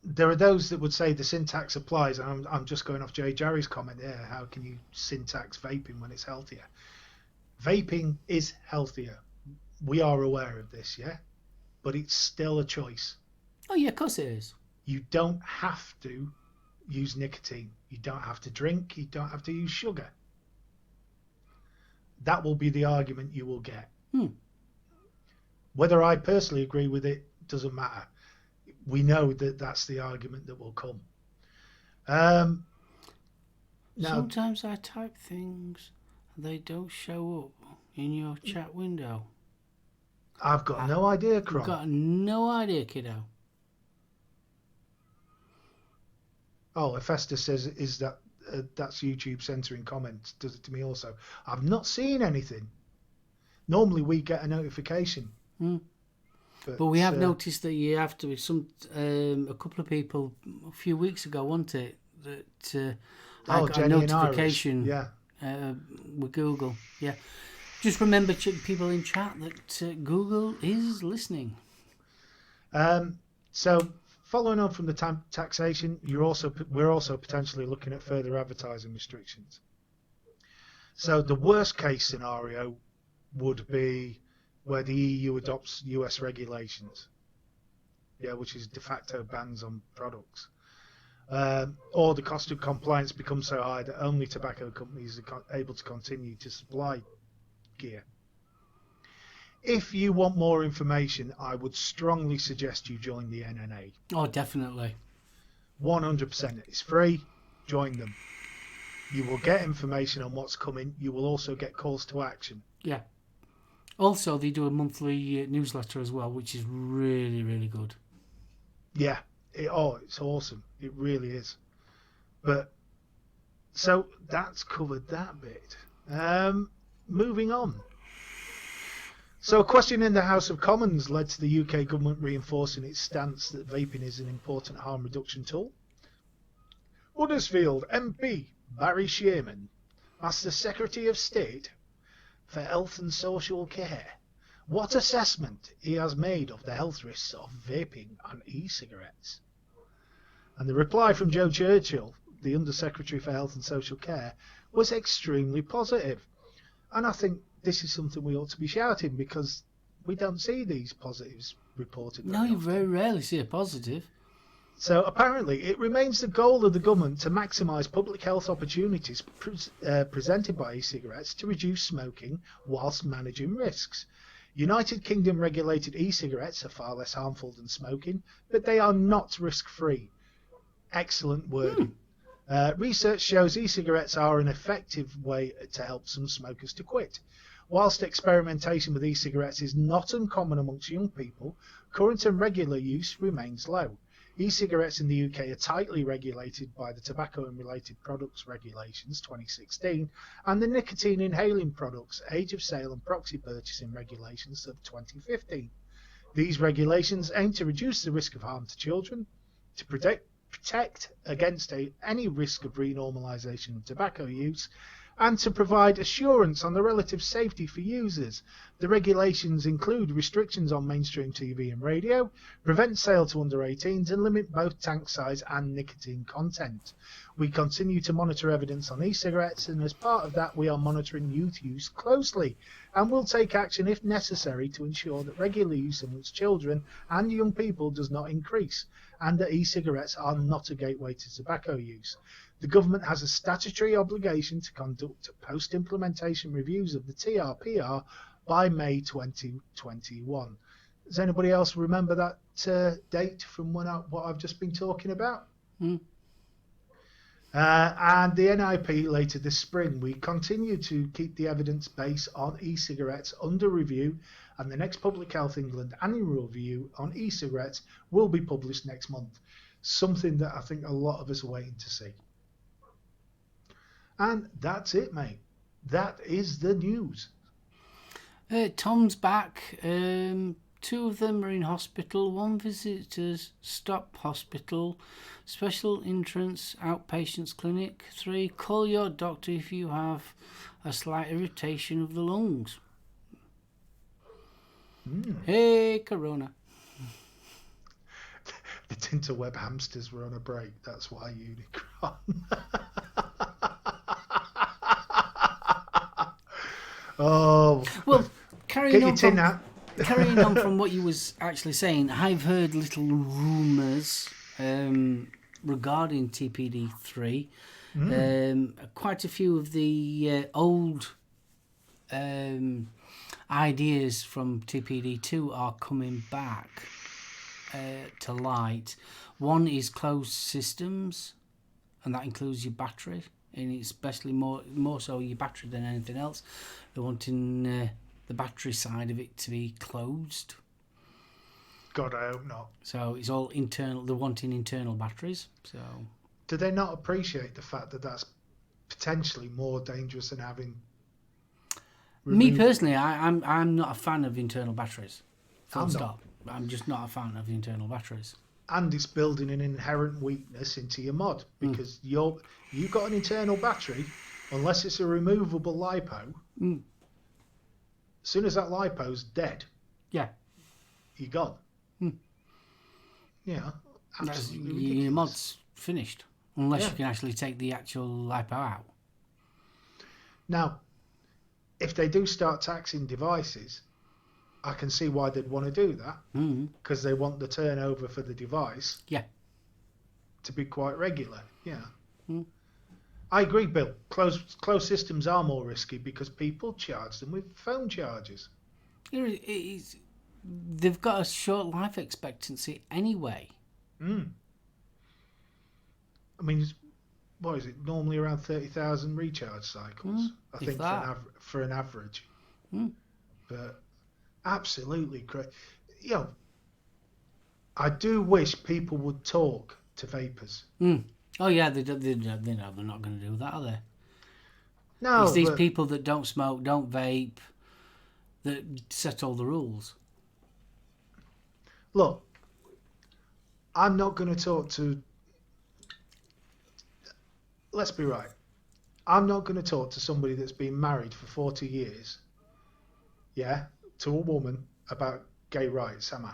there are those that would say the sin tax applies, and I'm just going off Jay Jarry's comment there. How can you sin tax vaping when it's healthier? Vaping is healthier. We are aware of this, yeah? But it's still a choice. Oh, yeah, of course it is. You don't have to use nicotine. You don't have to drink. You don't have to use sugar. That will be the argument you will get. Whether I personally agree with it doesn't matter. We know that that's the argument that will come. Now, sometimes I type things and they don't show up in your chat window. I've got no idea, Cron. I've got no idea, kiddo. Oh, Hephaestus says, is that's YouTube censoring comments? Does it to me also? I've not seen anything. Normally we get a notification. But we have noticed that you have to. A couple of people a few weeks ago, wasn't it? That I got Jenny a notification. Yeah. With Google. Yeah. Just remember, people in chat, that Google is listening. So, following on from the taxation, we're also potentially looking at further advertising restrictions. So, the worst case scenario would be where the EU adopts US regulations, which is de facto bans on products, or the cost of compliance becomes so high that only tobacco companies are able to continue to supply gear. If you want more information, I would strongly suggest you join the NNA. Oh, definitely. 100%. It's free. Join them. You will get information on what's coming. You will also get calls to action. Yeah. Also, they do a monthly newsletter as well, which is really, really good. Yeah. It's awesome. It really is. But, so that's covered that bit. Moving on. So a question in the House of Commons led to the UK government reinforcing its stance that vaping is an important harm reduction tool. Huddersfield MP Barry Shearman asked the Secretary of State for Health and Social Care what assessment he has made of the health risks of vaping and e-cigarettes. And the reply from Joe Churchill, the Under-Secretary for Health and Social Care, was extremely positive. And I think this is something we ought to be shouting, because we don't see these positives reported. No, you very rarely see a positive. So apparently it remains the goal of the government to maximise public health opportunities presented by e-cigarettes to reduce smoking whilst managing risks. United Kingdom regulated e-cigarettes are far less harmful than smoking, but they are not risk-free. Excellent wording. Research shows e-cigarettes are an effective way to help some smokers to quit. Whilst experimentation with e-cigarettes is not uncommon amongst young people, current and regular use remains low. E-cigarettes in the UK are tightly regulated by the Tobacco and Related Products Regulations 2016 and the Nicotine Inhaling Products Age of Sale and Proxy Purchasing Regulations of 2015. These regulations aim to reduce the risk of harm to children, to protect against any risk of renormalisation of tobacco use, and to provide assurance on the relative safety for users. The regulations include restrictions on mainstream TV and radio, prevent sale to under 18s, and limit both tank size and nicotine content. We continue to monitor evidence on e-cigarettes, and as part of that we are monitoring youth use closely, and will take action if necessary to ensure that regular use amongst children and young people does not increase, and that e-cigarettes are not a gateway to tobacco use. The government has a statutory obligation to conduct post-implementation reviews of the TRPR by May 2021. Does anybody else remember that date from what I've just been talking about? And the NIP later this spring. We continue to keep the evidence base on e-cigarettes under review, and the next Public Health England annual review on e-cigarettes will be published next month. Something that I think a lot of us are waiting to see. And that's it, mate. That is the news. Tom's back. 2 of them are in hospital. 1 visitor's stop hospital. Special entrance outpatients clinic. 3, call your doctor if you have a slight irritation of the lungs. Hey, Corona. The Tinterweb hamsters were on a break. That's why Unicron. Oh. Well, carrying on from what you was actually saying, I've heard little rumours regarding TPD3. Quite a few of the old ideas from TPD2 are coming back to light. One is closed systems, and that includes your battery, and it's especially more so your battery than anything else. They're wanting the battery side of it to be closed. God, I hope not. So it's all internal. They're wanting internal batteries. So do they not appreciate the fact that that's potentially more dangerous than having? Me personally, I'm not a fan of internal batteries. Full stop. I'm just not a fan of the internal batteries. And it's building an inherent weakness into your mod, because you've got an internal battery, unless it's a removable LiPo. As soon as that LiPo's dead, you're gone. Yeah, absolutely. Your mod's finished, unless you can actually take the actual LiPo out. Now, if they do start taxing devices, I can see why they'd want to do that, because they want the turnover for the device to be quite regular. I agree, Bill. Closed systems are more risky because people charge them with phone chargers. They've got a short life expectancy anyway. I mean, what is it? Normally around 30,000 recharge cycles, I think, for an average. But absolutely great. I do wish people would talk to vapors. Oh yeah, they're not going to do that, are they? No, it's these people that don't smoke, don't vape, that set all the rules. Look, I'm not going to talk to. Let's be right. I'm not going to talk to somebody that's been married for 40 years. To a woman about gay rights, am I?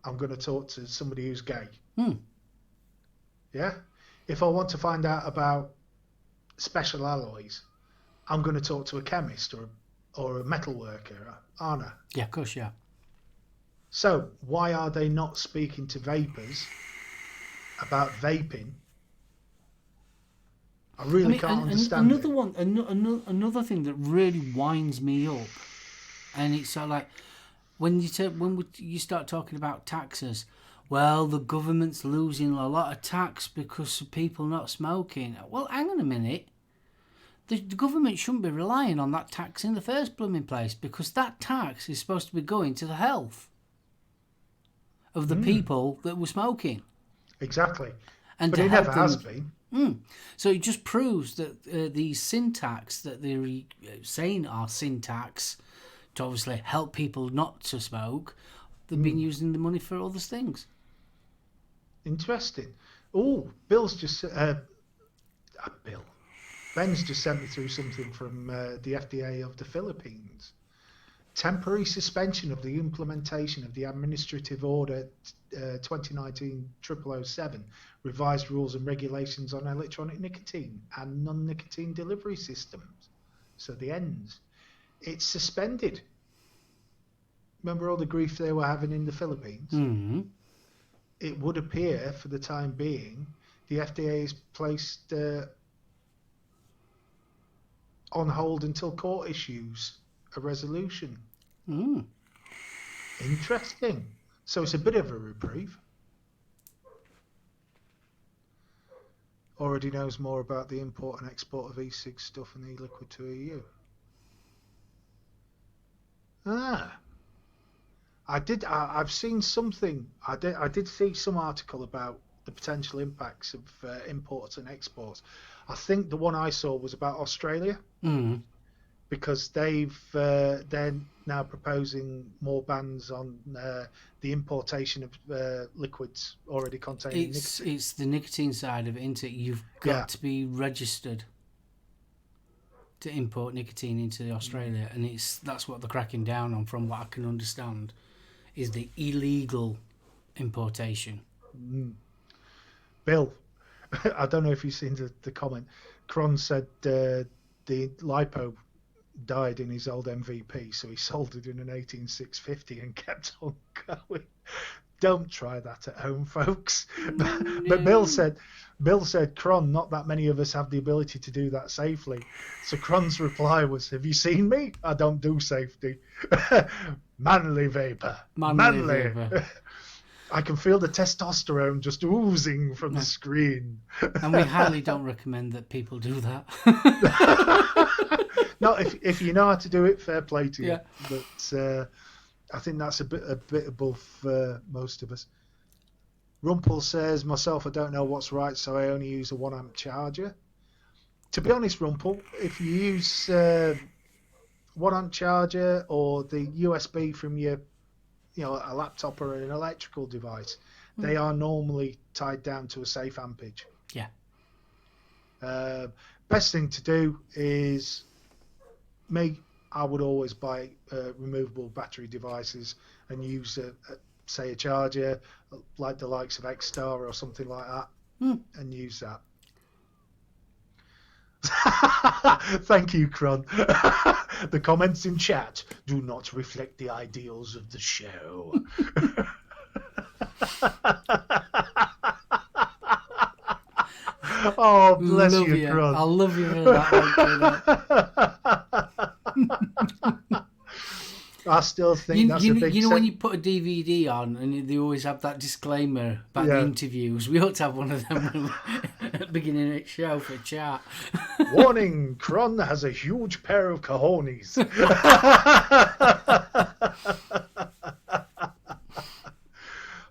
I'm going to talk to somebody who's gay. If I want to find out about special alloys, I'm going to talk to a chemist or a metal worker, aren't I? Yeah, of course, yeah. So why are they not speaking to vapors about vaping? I really can't understand. Another thing that really winds me up, and it's sort of like when you start talking about taxes. Well, the government's losing a lot of tax because of people not smoking. Well, hang on a minute. The government shouldn't be relying on that tax in the first blooming place, because that tax is supposed to be going to the health of the people that were smoking. Exactly. And but it never has been. So it just proves that the sin tax that they're saying are sin tax to obviously help people not to smoke, they've been using the money for other things. Interesting. Oh, Bill's just... Bill. Ben's just sent me through something from the FDA of the Philippines. Temporary suspension of the implementation of the Administrative Order 2019-0007, revised rules and regulations on electronic nicotine and non-nicotine delivery systems. So the ends. It's suspended. Remember all the grief they were having in the Philippines? Mm-hmm. It would appear, for the time being, the FDA has placed on hold until court issues a resolution. Mm. Interesting. So it's a bit of a reprieve. Already knows more about the import and export of e-cig stuff and e-liquid to EU. I've seen something. I did see some article about the potential impacts of imports and exports. I think the one I saw was about Australia, because they're now proposing more bans on the importation of liquids already containing nicotine. It's the nicotine side of it, isn't it? You've got to be registered to import nicotine into Australia, and that's what they're cracking down on, from what I can understand, is the illegal importation. Bill, I don't know if you've seen the comment. Cron said the LiPo died in his old MVP, so he sold it in an 18650 and kept on going. Don't try that at home, folks. But Bill said, Cron, not that many of us have the ability to do that safely. So Cron's reply was, have you seen me? I don't do safety. Manly vapor. Manly. Vapor. I can feel the testosterone just oozing from the screen. And we highly don't recommend that people do that. No, if you know how to do it, fair play to you. Yeah. But I think that's a bit above most of us. Rumpel says, myself, I don't know what's right, so I only use a 1 amp charger. To be honest, Rumpel, if you use 1 amp charger or the USB from your, a laptop or an electrical device, they are normally tied down to a safe ampage. Yeah. Best thing to do is, I would always buy removable battery devices and use say a charger like the likes of X-Star or something like that, and use that. Thank you, Cron. The comments in chat do not reflect the ideals of the show. Oh, bless you, Cron. I love you for that. I still think that's a big... when you put a DVD on and they always have that disclaimer about the interviews, we ought to have one of them at the beginning of the show for a chat. Warning, Cron has a huge pair of cojones.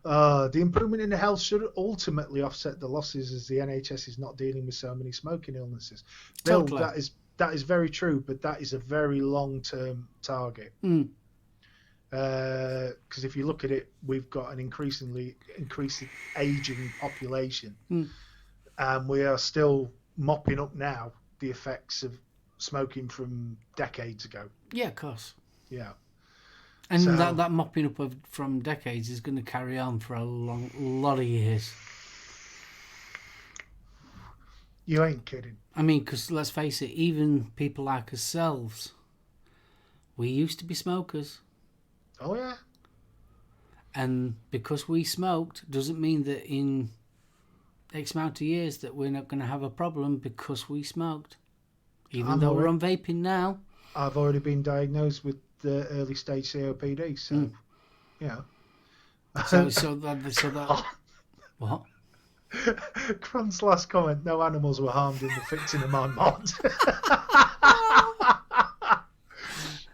The improvement in the health should ultimately offset the losses, as the NHS is not dealing with so many smoking illnesses. Totally. Bill, that is very true, but that is a very long-term target. Because if you look at it, we've got an increasing aging population, and we are still mopping up now the effects of smoking from decades ago. Yeah, of course. Yeah. And that mopping up from decades is going to carry on for a lot of years. You ain't kidding. I mean, because let's face it, even people like ourselves, we used to be smokers. Oh, yeah. And because we smoked doesn't mean that in X amount of years that we're not going to have a problem because we smoked. Even though we're on vaping now. I've already been diagnosed with the early stage COPD, so, So that... What? Cron's last comment, no animals were harmed in the fixing of my mod.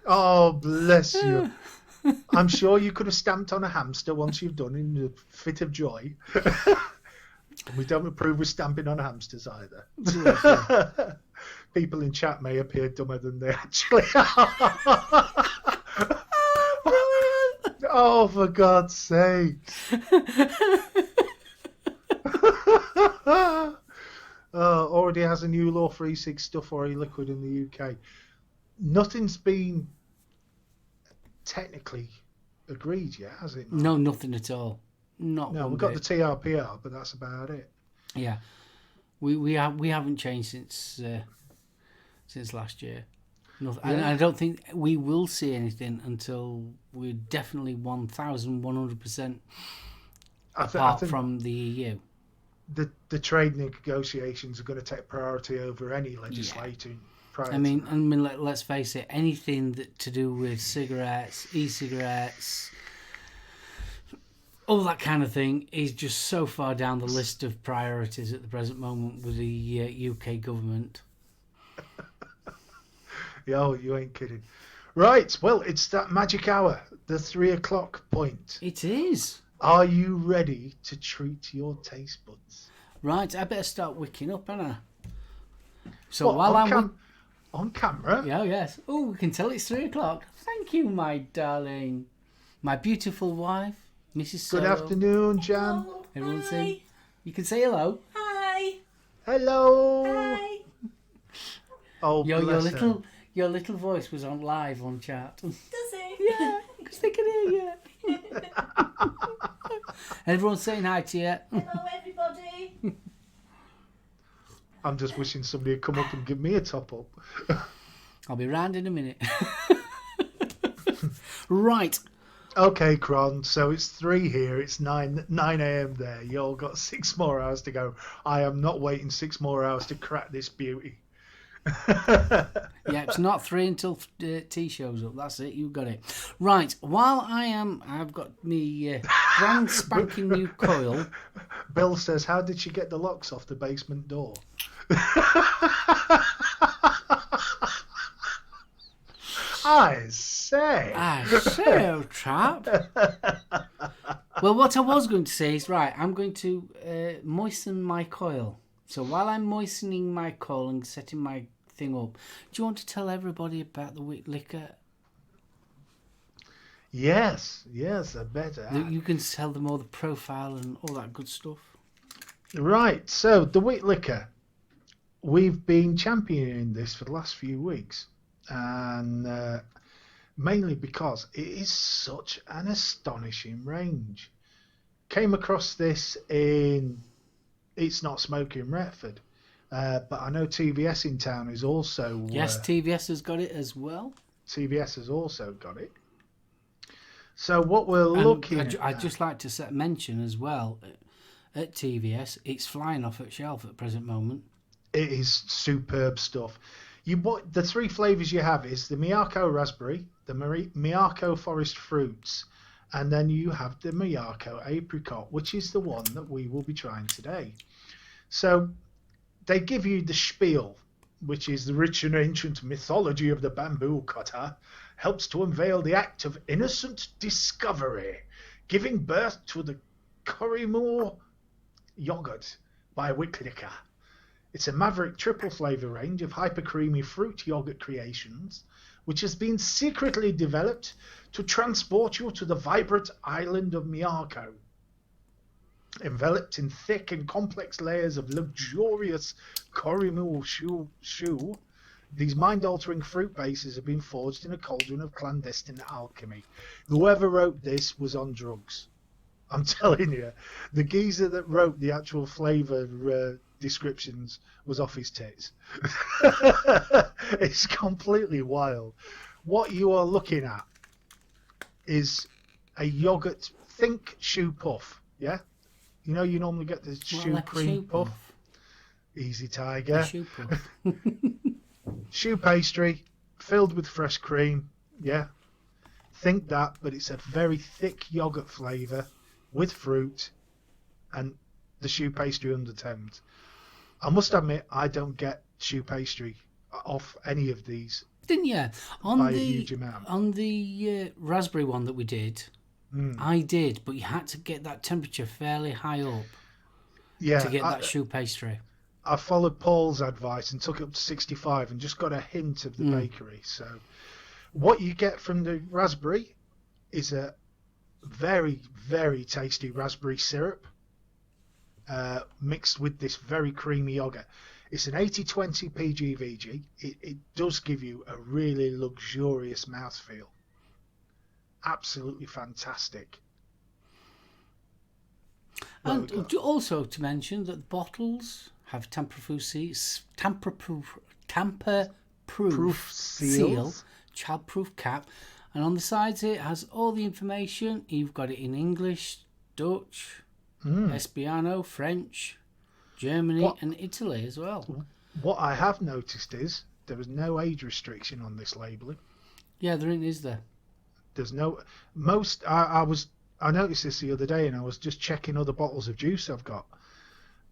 Oh, bless you. I'm sure you could have stamped on a hamster once you've done in a fit of joy. We don't approve of stamping on hamsters either. People in chat may appear dumber than they actually are. Oh, for God's sake. Already has a new law for e-cig stuff or e-liquid in the UK. Nothing's been technically agreed yet, has it, Mark? No, nothing at all. Not No, one we've got bit. the TRPR, but that's about it. Yeah, we haven't changed since last year. Nothing, and I don't think we will see anything until we're definitely 1,100% apart from the EU. The trade negotiations are going to take priority over any legislation. I mean, let's face it. Anything to do with cigarettes, e-cigarettes, all that kind of thing is just so far down the list of priorities at the present moment with the UK government. Oh, you ain't kidding. Right, well, it's that magic hour, the 3 o'clock point. It is. Are you ready to treat your taste buds? Right, I better start wicking up, ain't I? So what, while on camera? Yeah, yes. Oh, we can tell it's 3 o'clock. Thank you, my darling. My beautiful wife, Mrs. Good SoulOhm. afternoon, Jan. Hello. Everyone Hi. say, you can say hello. Hi. Hello. Hi. Oh, Your little voice was on live on chat. Does it? Yeah, because they can hear you. Everyone's saying hi to you. Hello, everybody. I'm just wishing somebody would come up and give me a top up. I'll be round in a minute. Right. Okay, Cron, so it's 3 here, it's 9 a.m. there. You all got 6 more hours to go. I am not waiting 6 more hours to crack this beauty. Yeah, it's not 3 until tea shows up. That's it. You got it. Right. While I've got me brand spanking new coil. Bill says, how did she get the locks off the basement door? I say, old chap. Well, what I was going to say is, right, I'm going to moisten my coil. So while I'm moistening my coil and setting my thing up, do you want to tell everybody about the Wick liquor? Yes, I better. You can tell them all the profile and all that good stuff. Right, so the Wick liquor. We've been championing this for the last few weeks. And mainly because it is such an astonishing range. Came across this in It's Not Smoking in Retford, but I know TVS in town is also... Yes, TVS has got it as well. TVS has also got it. So what we're looking at... I'd just like to mention as well, at TVS, it's flying off at shelf at the present moment. It is superb stuff. The 3 flavours you have is the Miyako raspberry, the Miyako forest fruits, and then you have the Miyako apricot, which is the one that we will be trying today. So they give you the spiel, which is the rich and ancient mythology of the bamboo cutter, helps to unveil the act of innocent discovery, giving birth to the Currymore yogurt by Wick Liquor. It's a maverick triple flavour range of hyper creamy fruit yogurt creations, which has been secretly developed to transport you to the vibrant island of Miyako. Enveloped in thick and complex layers of luxurious Currymore shoe, these mind-altering fruit bases have been forged in a cauldron of clandestine alchemy. Whoever wrote this was on drugs. I'm telling you, the geezer that wrote the actual flavour descriptions was off his tits. It's completely wild. What you are looking at is a yogurt, think shoe puff, yeah? You know you normally get the shoe like cream puff. Easy tiger. Shoe puff. Shoe pastry filled with fresh cream, yeah? Think that, but it's a very thick yogurt flavour with fruit and the shoe pastry undertones. I must admit, I don't get shoe pastry off any of these. Didn't you? By a huge amount. On the raspberry one that we did, I did, but you had to get that temperature fairly high up to get that shoe pastry. I followed Paul's advice and took it up to 65 and just got a hint of the bakery. So what you get from the raspberry is a very, very tasty raspberry syrup mixed with this very creamy yogurt. It's an 80/20 PGVG. It does give you a really luxurious mouthfeel. Absolutely fantastic. And also to mention that the bottles have tamper-proof seal, child-proof cap, and on the sides it has all the information. You've got it in English, Dutch, Espiano, French, Germany, and Italy as well. What I have noticed is there is no age restriction on this labelling. Yeah, there is there. There's no I noticed this the other day, and I was just checking other bottles of juice I've got,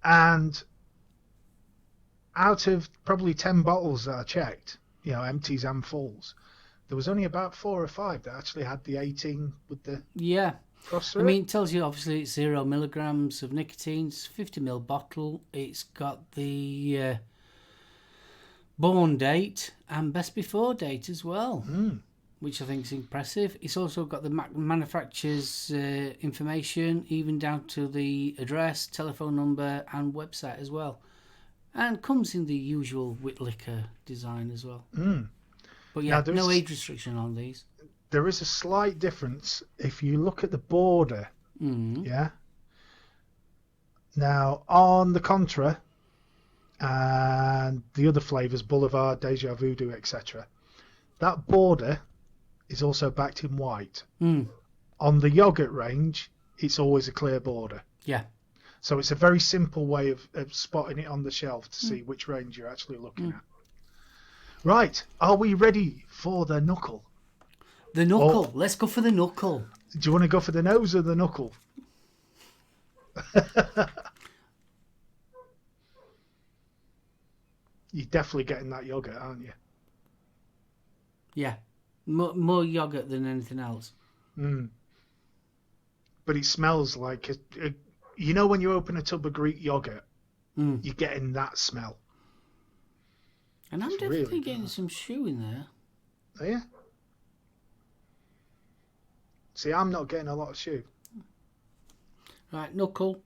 and out of probably 10 bottles that I checked, empties and fulls, there was only about 4 or 5 that actually had the 18 with the cross through. I mean, it tells you obviously it's 0 milligrams of nicotine. It's a 50ml bottle. It's got the born date and best before date as well. Which I think is impressive. It's also got the manufacturer's information, even down to the address, telephone number, and website as well. And comes in the usual wit liquor design as well. But yeah, no age restriction on these. There is a slight difference if you look at the border. Yeah. Now, on the Contra and the other flavours, Boulevard, Deja Voodoo, etc., that border is also backed in white. On the yogurt range, it's always a clear border. Yeah. So it's a very simple way of spotting it on the shelf to see which range you're actually looking at. Right, are we ready for the knuckle? The knuckle. Let's go for the knuckle. Do you want to go for the nose or the knuckle? You're definitely getting that yogurt, aren't you? Yeah. More yogurt than anything else. But it smells like when you open a tub of Greek yogurt, you're getting that smell. And I'm definitely getting some shoe in there. Oh, yeah? See, I'm not getting a lot of shoe. Right, knuckle.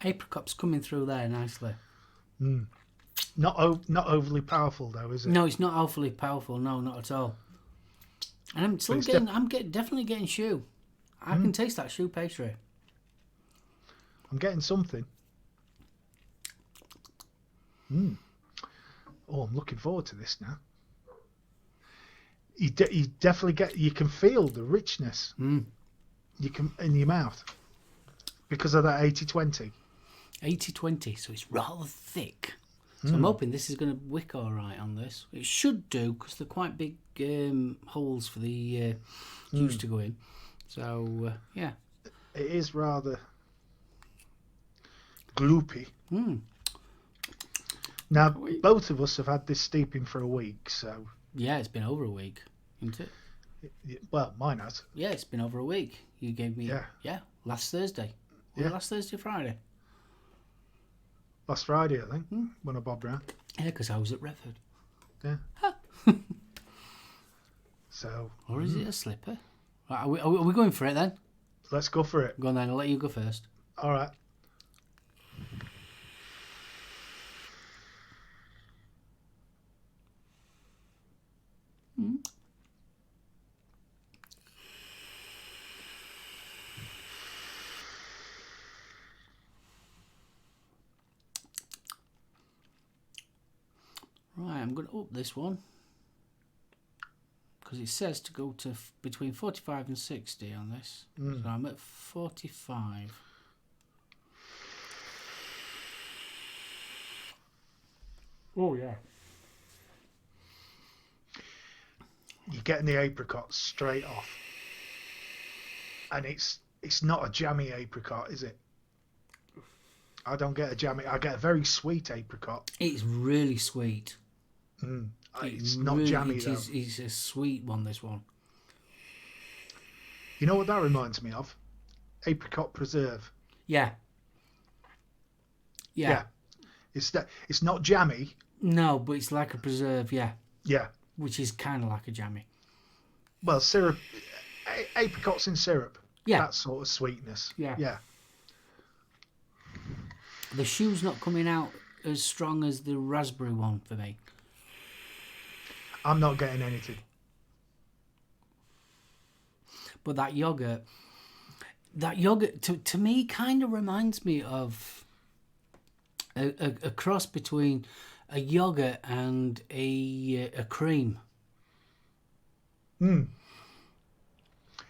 Apricot's coming through there nicely. Not overly powerful though, is it? No, it's not overly powerful. No, not at all. And I'm still definitely getting shoe. I can taste that shoe pastry. I'm getting something. Oh, I'm looking forward to this now. You definitely you can feel the richness. You can in your mouth because of that 80/20. 80/20, so it's rather thick. So I'm hoping this is going to wick all right on this. It should do because they're quite big holes for the juice to go in. So yeah, it is rather gloopy. Now both of us have had this steeping for a week, so yeah, it's been over a week, isn't it? Well, mine has. Yeah, it's been over a week. You gave me last Thursday. Last Thursday, Friday. Last Friday, I think, when I bobbed round. Yeah, because I was at Redford. Yeah. So. Or is it a slipper? Right, are we going for it then? Let's go for it. Go on then, I'll let you go first. All right. Right, I'm going to up this one because it says to go to between 45 and 60 on this. So I'm at 45. Oh yeah. You're getting the apricot straight off, and it's not a jammy apricot, is it? I don't get a jammy. I get a very sweet apricot. It's really sweet. It's not really, jammy though. It's a sweet one, this one. You know what that reminds me of? Apricot preserve. Yeah. It's not jammy. No, but it's like a preserve, yeah. Yeah. Which is kind of like a jammy. well, syrup, apricots in syrup. Yeah. That sort of sweetness. Yeah. Yeah. The shoe's not coming out as strong as the raspberry one for me. I'm not getting anything. But that yogurt to me kind of reminds me of a cross between a yogurt and a cream.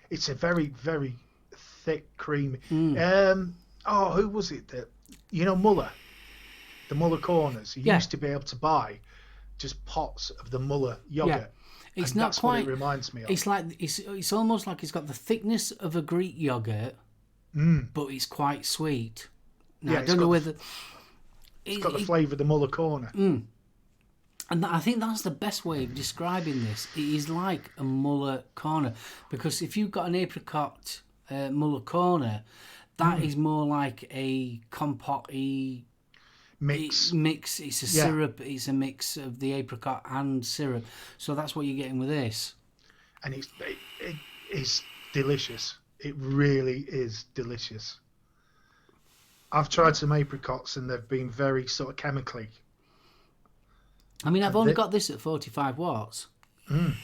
It's a very, very thick, creamy. Who was it that, Muller, the Muller corners? You used to be able to buy just pots of the Muller yogurt. Yeah. It's and not that's quite. What it reminds me of. It's like it's almost like it's got the thickness of a Greek yogurt, but it's quite sweet. Now, I don't know whether it's got the flavour of the Muller corner. And I think that's the best way of describing this. It is like a Muller corner, because if you've got an apricot Muller corner, that is more like a compote-y mix. It's a syrup. It's a mix of the apricot and syrup. So that's what you're getting with this. And it is delicious. It really is delicious. I've tried some apricots and they've been very sort of chemically. I mean, I've only got this at 45 watts. I'm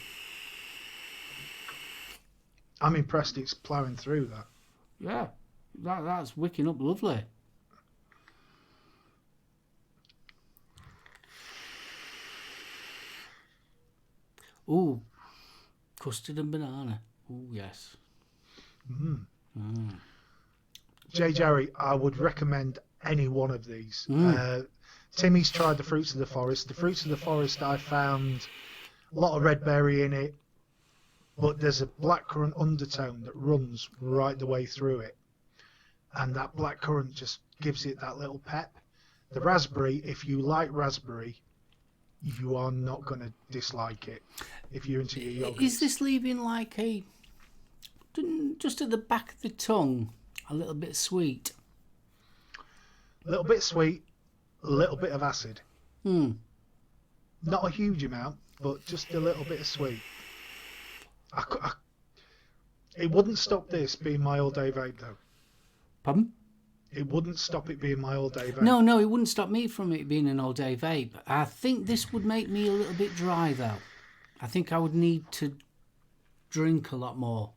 impressed it's ploughing through that. Yeah, that's wicking up lovely. Ooh, custard and banana. Ooh, yes. J. Jerry, I would recommend any one of these. Timmy's tried the fruits of the forest. The fruits of the forest, I found a lot of red berry in it, but there's a blackcurrant undertone that runs right the way through it. And that blackcurrant just gives it that little pep. The raspberry, if you like raspberry, you are not going to dislike it if you're into your yogurt. Is this leaving like just at the back of the tongue, a little bit sweet? A little bit sweet, a little bit of acid. Not a huge amount, but just a little bit of sweet. It wouldn't stop this being my all-day vape, though. Pardon? It wouldn't stop it being my all-day vape. No, it wouldn't stop me from it being an all-day vape. I think this would make me a little bit dry, though. I think I would need to drink a lot more.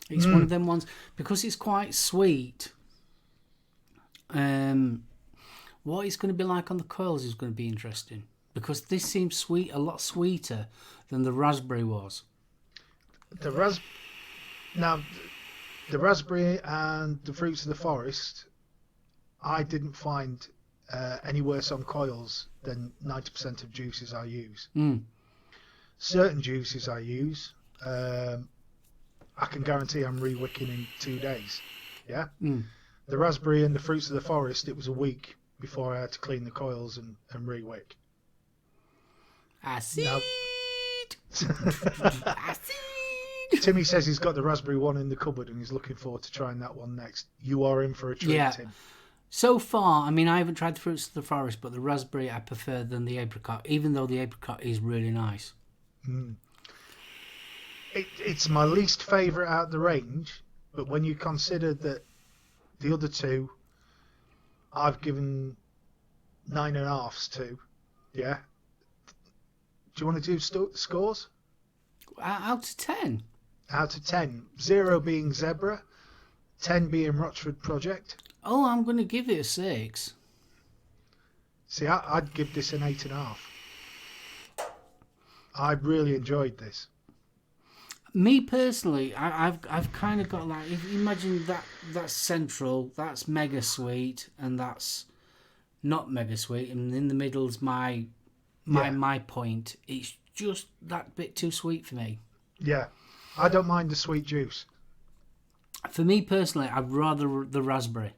It's one of them ones, because it's quite sweet. What it's going to be like on the coils is going to be interesting, because this seems sweet, a lot sweeter than the raspberry was. The raspberry and the fruits of the forest, I didn't find any worse on coils than 90% of juices I use. Certain juices I use, I can guarantee I'm re-wicking in 2 days. Yeah? The raspberry and the fruits of the forest, it was a week before I had to clean the coils and re-wick. Acid! Acid! Timmy says he's got the raspberry one in the cupboard and he's looking forward to trying that one next. You are in for a treat, Tim. So far, I mean, I haven't tried the fruits of the forest, but the raspberry I prefer than the apricot, even though the apricot is really nice. It's my least favourite out of the range, but when you consider that the other two I've given 9.5s to, yeah? Do you want to do scores? Out of 10? Out of 10. 0 being Zebra, 10 being Rochford Project. Oh, I'm going to give it a 6. See, I'd give this an 8.5. I really enjoyed this. Me personally, I've kind of got like, if you imagine that's central, that's mega sweet, and that's not mega sweet, and in the middle's my point. It's just that bit too sweet for me. Yeah, I don't mind the sweet juice. For me personally, I'd rather the raspberry.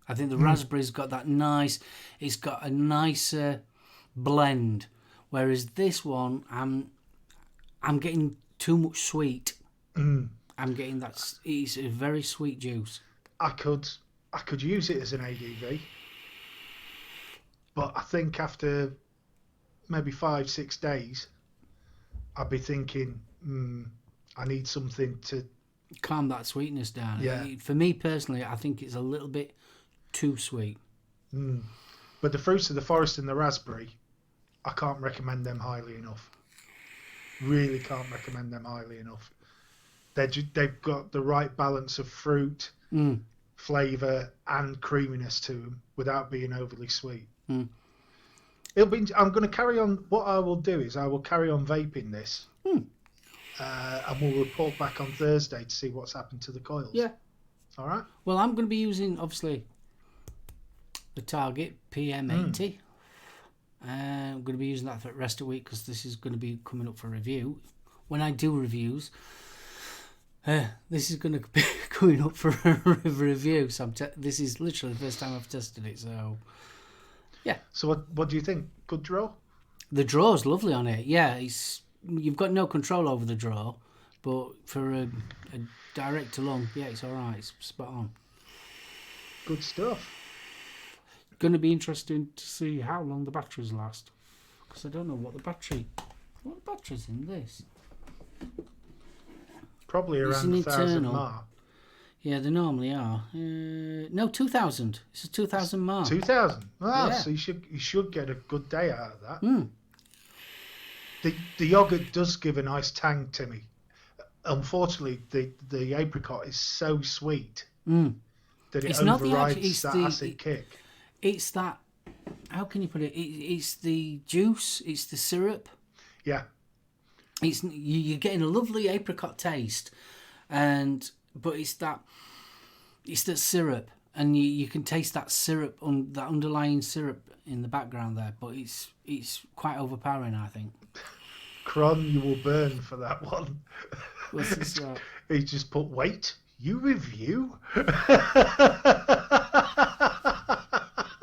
I think the raspberry's got that nice, it's got a nicer blend, whereas this one, I'm getting too much sweet. I'm getting that, it's a very sweet juice. I could use it as an ADV, but I think after maybe 5-6 days, I'd be thinking, I need something to calm that sweetness down. Yeah. For me personally, I think it's a little bit too sweet. But the fruits of the forest and the raspberry, I can't recommend them highly enough. Really can't recommend them highly enough. They've got the right balance of fruit, flavour, and creaminess to them without being overly sweet. I'm going to carry on. What I will do is I will carry on vaping this, and we'll report back on Thursday to see what's happened to the coils. Yeah. All right. Well, I'm going to be using, obviously, the Target PM80. I'm going to be using that for the rest of the week because this is going to be coming up for review. When I do reviews, this is going to be coming up for a review. So this is literally the first time I've tested it. So, yeah. So what do you think? Good draw? The draw's lovely on it. Yeah, you've got no control over the draw, but for a direct to lung, yeah, it's all right. It's spot on. Good stuff. Going to be interesting to see how long the batteries last, because I don't know what the battery's in this. Probably around 1,000 mark. Yeah, they normally are. No, 2,000. It's a 2,000 mark. 2,000. Wow, Yeah. so you should get a good day out of that. The yogurt does give a nice tang to me. Unfortunately, the apricot is so sweet that it overrides that acid kick. It's that. How can you put it? It's the juice. It's the syrup. Yeah. You're getting a lovely apricot taste, but it's that syrup, and you can taste that syrup that underlying syrup in the background there. But it's quite overpowering, I think. Cron, you will burn for that one. What's this? He just put, wait, you review?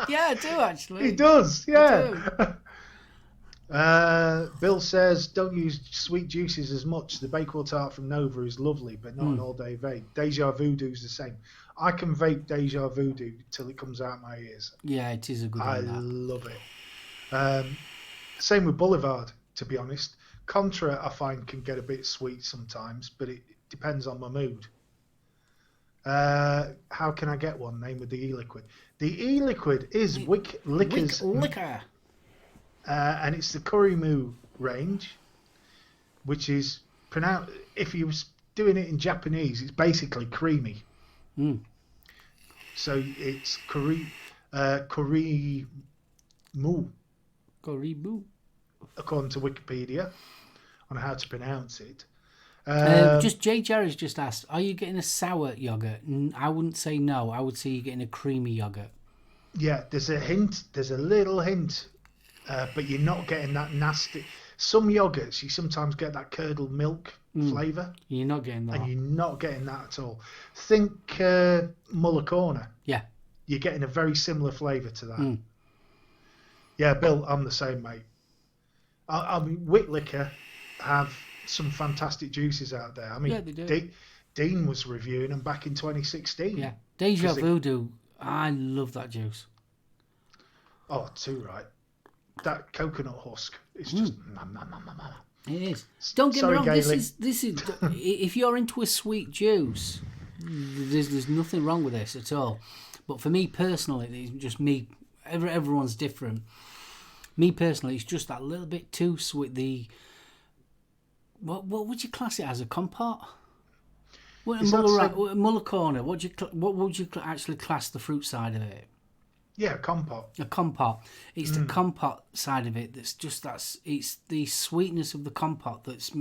Yeah, I do actually. He does, yeah. I do. Bill says, don't use sweet juices as much. The Bakewell tart from Nova is lovely, but not an all-day vape. Deja Voodoo's the same. I can vape Deja Voodoo till it comes out my ears. Yeah, it is a good one. I love it. Same with Boulevard, to be honest. Contra, I find, can get a bit sweet sometimes, but it depends on my mood. How can I get one? Name of the e-liquid. The e-liquid is Wick Liquors. Wick Liquor. And it's the Kurimu range, which is pronounced. If you was doing it in Japanese, it's basically creamy. So it's Kurimu, according to Wikipedia, on how to pronounce it. Just Jay Jerry's just asked, are you getting a sour yogurt? I wouldn't say no. I would say you're getting a creamy yogurt. Yeah, there's a hint. There's a little hint. But you're not getting that nasty. Some yogurts, you sometimes get that curdled milk flavour. You're not getting that. And you're not getting that at all. Think Muller Corner. Yeah. You're getting a very similar flavour to that. Yeah, Bill, I'm the same, mate. I mean, Wick Liquor have some fantastic juices out there. I mean, yeah, they do. Dean was reviewing them back in 2016. Yeah. Deja Voodoo, I love that juice. Oh, too right. That coconut husk, it's just It is. Don't get me wrong. Gaelic. This is. If you're into a sweet juice, there's nothing wrong with this at all. But for me personally, it's just me. Everyone's different. Me personally, it's just that little bit too sweet. What would you class it as? A compote? Muller Corner. What would you actually class the fruit side of it? Yeah, compote. A compote. It's the compote side of it it's the sweetness of the compote that's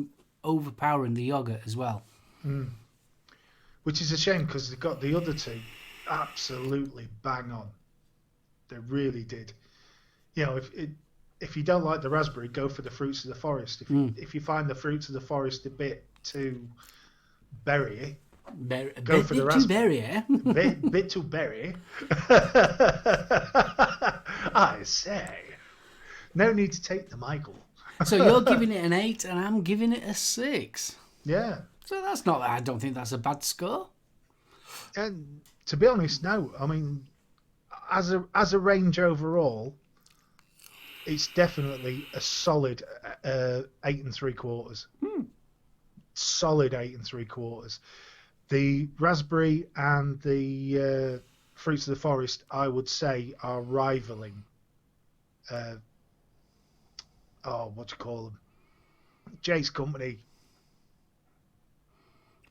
overpowering the yogurt as well. Which is a shame because they've got the other two absolutely bang on. They really did. You know, if you don't like the raspberry, go for the fruits of the forest. If you find the fruits of the forest a bit too berry, go for the raspberry. Bit too berry. I say. No need to take the Michael. So you're giving it an 8 and I'm giving it a 6. Yeah. So I don't think that's a bad score. And to be honest, no. I mean, as a range overall, it's definitely a solid 8 3/4. solid 8 3/4. The raspberry and the fruits of the forest, I would say, are rivaling. What do you call them? Jay's company.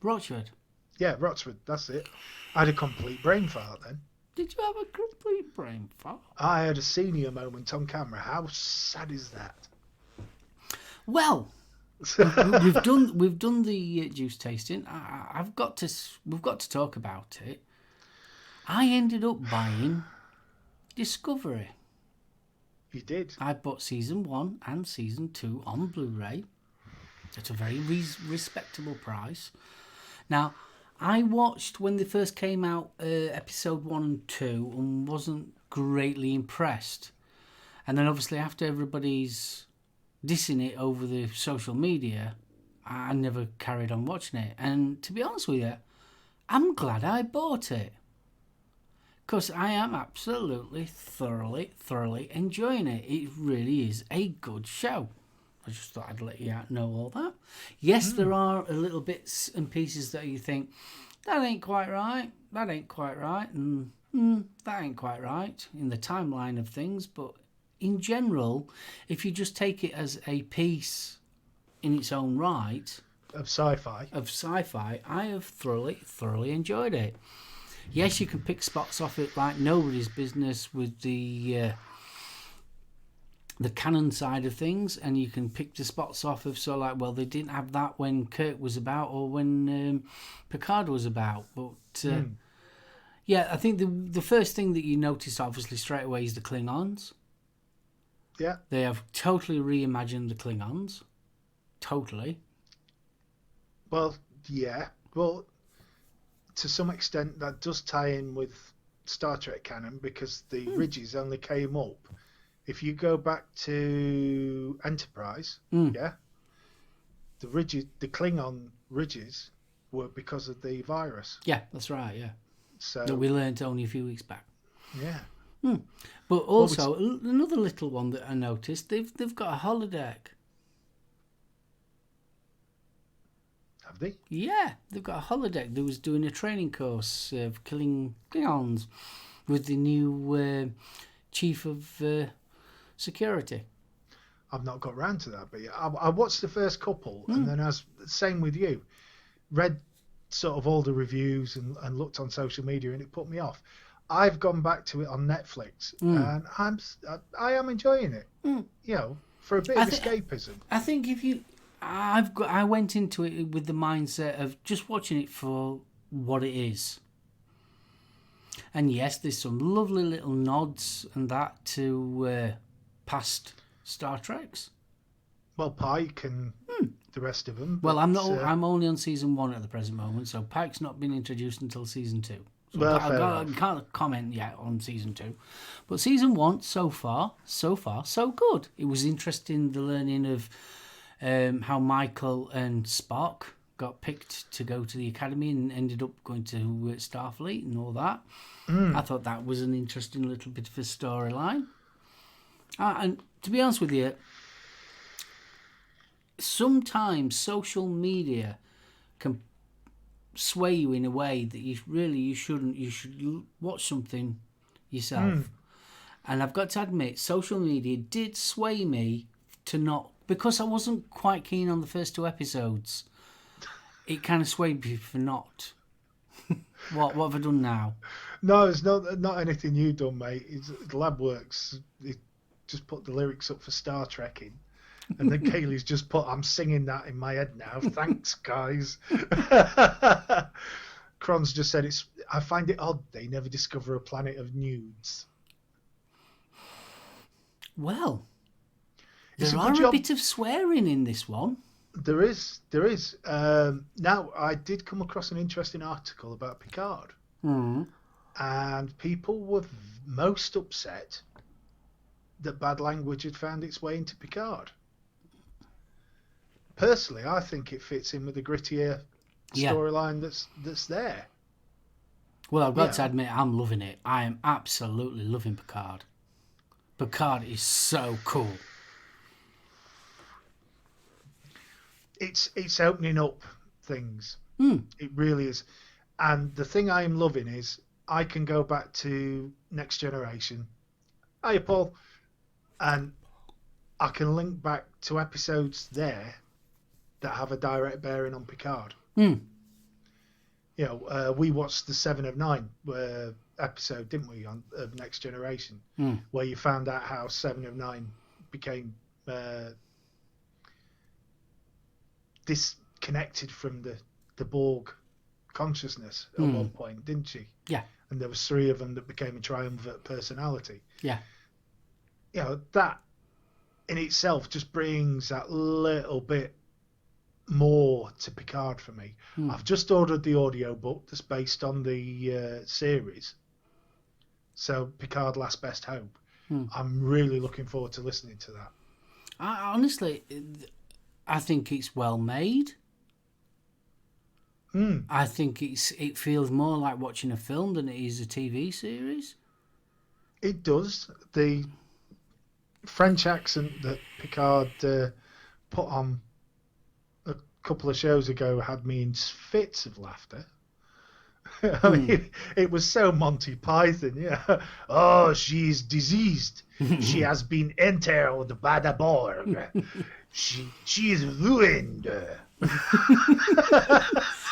Rochford. Yeah, Rochford. That's it. I had a complete brain fart then. Did you have a complete brain fart? I had a senior moment on camera. How sad is that? Well, we've done the juice tasting. We've got to talk about it. I ended up buying Discovery. You did. I bought season 1 and season 2 on Blu-ray at a very respectable price. Now, I watched when they first came out episode 1 and 2 and wasn't greatly impressed. And then obviously after everybody's dissing it over the social media, I never carried on watching it. And to be honest with you, I'm glad I bought it. Because I am absolutely, thoroughly enjoying it. It really is a good show. I just thought I'd let you know all that. Yes, there are a little bits and pieces that you think, that ain't quite right, and that ain't quite right in the timeline of things. But in general, if you just take it as a piece in its own right... Of sci-fi, I have thoroughly enjoyed it. Yes, you can pick spots off it like nobody's business with the canon side of things, and you can pick the spots off of they didn't have that when Kirk was about or when Picard was about. But yeah, I think the first thing that you notice obviously straight away is the Klingons. Yeah, they have totally reimagined the Klingons. Totally. Well, yeah. Well, to some extent, that does tie in with Star Trek canon because the ridges only came up. If you go back to Enterprise, the Klingon ridges were because of the virus. Yeah, that's right. Yeah. So that we learned only a few weeks back. Yeah. But also another little one that I noticed, they've got a holodeck. Have they? Yeah, they've got a holodeck. They was doing a training course of killing Klingons with the new chief of security. I've not got round to that, but yeah, I watched the first couple, and then same with you, read sort of all the reviews and looked on social media, and it put me off. I've gone back to it on Netflix, and I am enjoying it. You know, for a bit of escapism. I think if you. I went into it with the mindset of just watching it for what it is. And yes, there's some lovely little nods and that to past Star Treks. Well, Pike and the rest of them. Well, I'm only on season 1 at the present moment, so Pike's not been introduced until season 2. So I can't comment yet on season 2. But season 1, so far, so good. It was interesting, the learning of how Michael and Spock got picked to go to the academy and ended up going to Starfleet and all that. I thought that was an interesting little bit of a storyline. And to be honest with you, sometimes social media can sway you in a way that you shouldn't. You should watch something yourself. And I've got to admit, social media did sway me to not, because I wasn't quite keen on the first 2 episodes. It kind of swayed me for not. What have I done now? No, it's not anything you've done, mate. It's Labworks. It just put the lyrics up for Star Trek in. And then Kaylee's just put, I'm singing that in my head now. Thanks, guys. Kron's just said, I find it odd they never discover a planet of nudes. Well, there are a bit of swearing in this one. There is. Now, I did come across an interesting article about Picard. And people were most upset that bad language had found its way into Picard. Personally, I think it fits in with the grittier storyline that's there. Well, I've got to admit, I'm loving it. I am absolutely loving Picard. Picard is so cool. It's opening up things. Mm. It really is. And the thing I am loving is I can go back to Next Generation. Hiya, Paul. And I can link back to episodes there that have a direct bearing on Picard. Mm. You know, we watched the 7 of 9 episode, didn't we, of Next Generation, where you found out how 7 of 9 became disconnected from the Borg consciousness at one point, didn't she? Yeah. And there was 3 of them that became a triumvirate personality. Yeah. You know, that in itself just brings that little bit more to Picard for me. I've just ordered the audio book that's based on the series. So Picard Last Best Hope. I'm really looking forward to listening to that. Honestly, I think it's well made. I think it feels more like watching a film than it is a TV series. It does. The French accent that Picard put on a couple of shows ago had me in fits of laughter. I mean, it was so Monty Python, yeah. Oh, she's diseased. She has been entered by the Borg. She is ruined.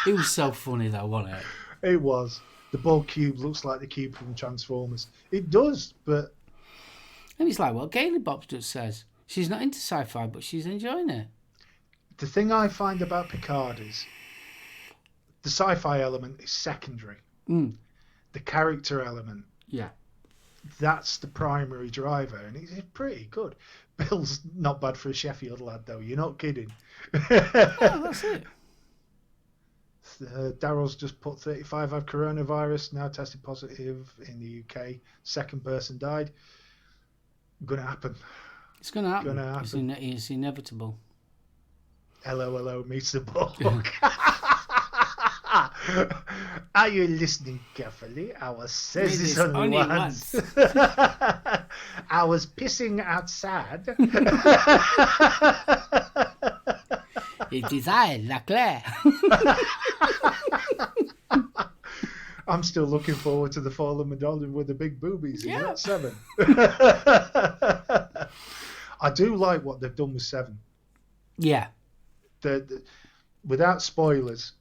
It was so funny though, wasn't it? It was. The Borg cube looks like the cube from Transformers. It does, but... And it's like what Gaily Bob just says. She's not into sci-fi, but she's enjoying it. The thing I find about Picard is the sci-fi element is secondary. The character element, yeah, that's the primary driver, and he's pretty good. Bill's not bad for a Sheffield lad, though. You're not kidding. Oh, that's it. Daryl's just put 35 have coronavirus, now tested positive in the UK. Second person died. Gonna happen. It's going to happen. It's inevitable. Hello, Mr. Borg. Are you listening carefully? I was says this only once. I was pissing outside. It is I, Leclerc. I'm still looking forward to the Fallen Madonna with the big boobies in that 7. I do like what they've done with 7. Yeah. Without spoilers,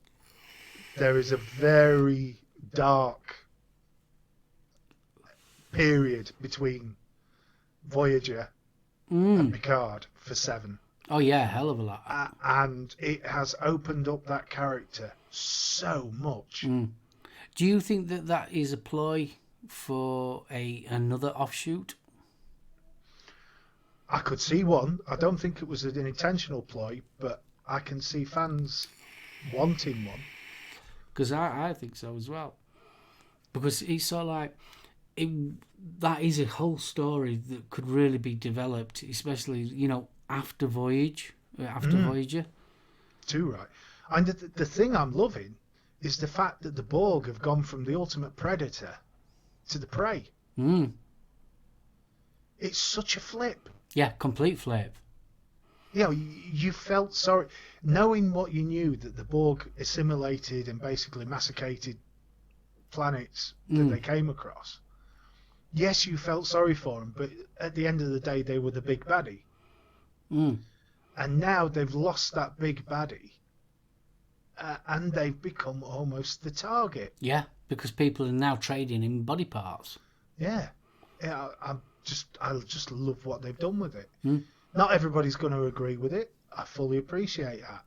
there is a very dark period between Voyager and Picard for 7. Oh yeah, hell of a lot. And it has opened up that character so much. Do you think that is a ploy for another offshoot? I could see one. I don't think it was an intentional ploy, but I can see fans wanting one. Because I think so as well. Because it's sort of like that is a whole story that could really be developed, especially after Voyager. Too right. And the thing I'm loving is the fact that the Borg have gone from the ultimate predator to the prey. It's such a flip. Yeah, complete flip. You felt sorry, knowing what you knew, that the Borg assimilated and basically massacred planets that they came across. Yes, you felt sorry for them, but at the end of the day, they were the big baddie. And now they've lost that big baddie, and they've become almost the target. Yeah, because people are now trading in body parts. Yeah, I just love what they've done with it. Not everybody's going to agree with it. I fully appreciate that.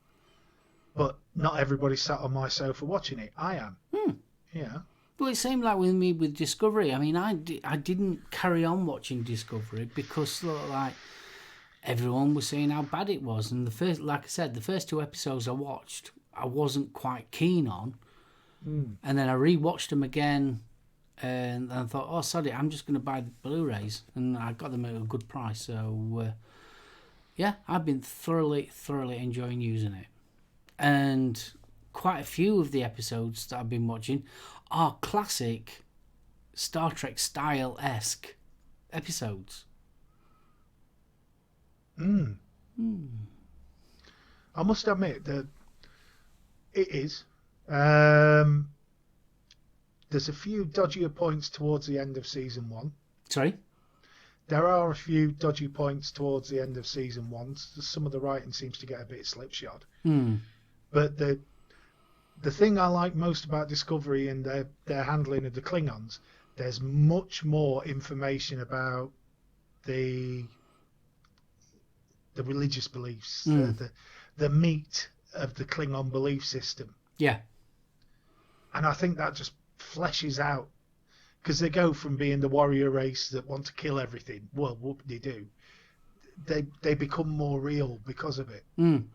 But not everybody sat on my sofa watching it. I am. Yeah. Well, it seemed like with me with Discovery. I mean, I didn't carry on watching Discovery because like everyone was saying how bad it was. And like I said, the first 2 episodes I watched, I wasn't quite keen on. And then I rewatched them again. And I thought, oh, sorry, I'm just going to buy the Blu-rays. And I got them at a good price. So, yeah, I've been thoroughly enjoying using it. And quite a few of the episodes that I've been watching are classic Star Trek style-esque episodes. I must admit that It is. There's a few dodgier points towards the end of season 1. Sorry? There are a few dodgy points towards the end of season 1. Some of the writing seems to get a bit slipshod. But the thing I like most about Discovery and their handling of the Klingons, there's much more information about the religious beliefs, the meat of the Klingon belief system. Yeah. And I think that just fleshes out, because they go from being the warrior race that want to kill everything, well, whoop-de-doo, they become more real because of it. And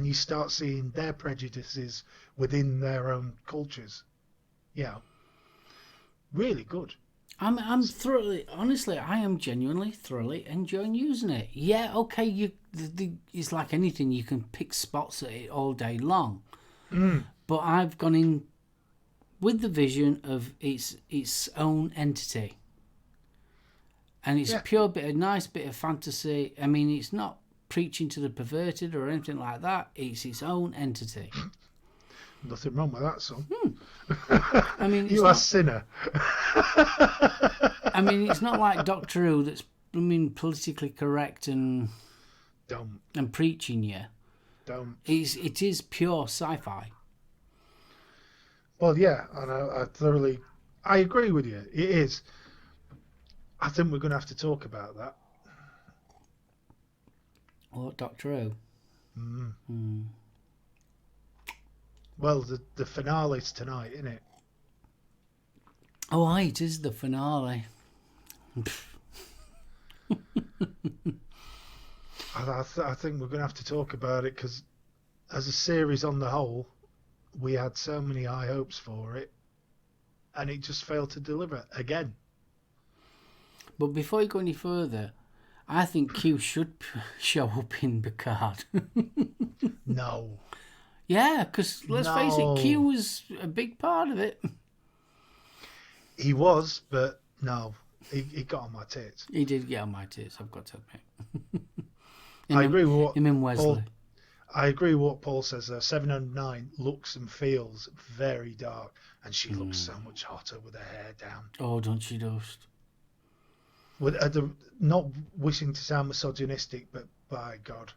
you start seeing their prejudices within their own cultures. Yeah. Really good. I'm thoroughly, honestly, I am genuinely thoroughly enjoying using it. Yeah, okay, it's like anything, you can pick spots at it all day long. But I've gone in with the vision of its own entity. And it's a nice bit of fantasy. I mean, it's not preaching to the perverted or anything like that. It's its own entity. Nothing wrong with that, son. I mean, you are sinner. I mean, it's not like Doctor Who that's politically correct and preaching you. It is pure sci-fi. Well, yeah, and I agree with you. It is. I think we're going to have to talk about that. What, Doctor Who? Well, the finale's tonight, isn't it? Oh, aye, it is the finale. I think we're going to have to talk about it, because as a series on the whole, we had so many high hopes for it, and it just failed to deliver again. But before you go any further, I think Q should show up in Picard. No. Yeah, because let's face it, Q was a big part of it. He was, but no, he got on my tits. He did get on my tits, I've got to admit. I agree with what him and Wesley. I agree with what Paul says there. 709 looks and feels very dark, and she looks so much hotter with her hair down. Oh, don't she just? Not wishing to sound misogynistic, but by God.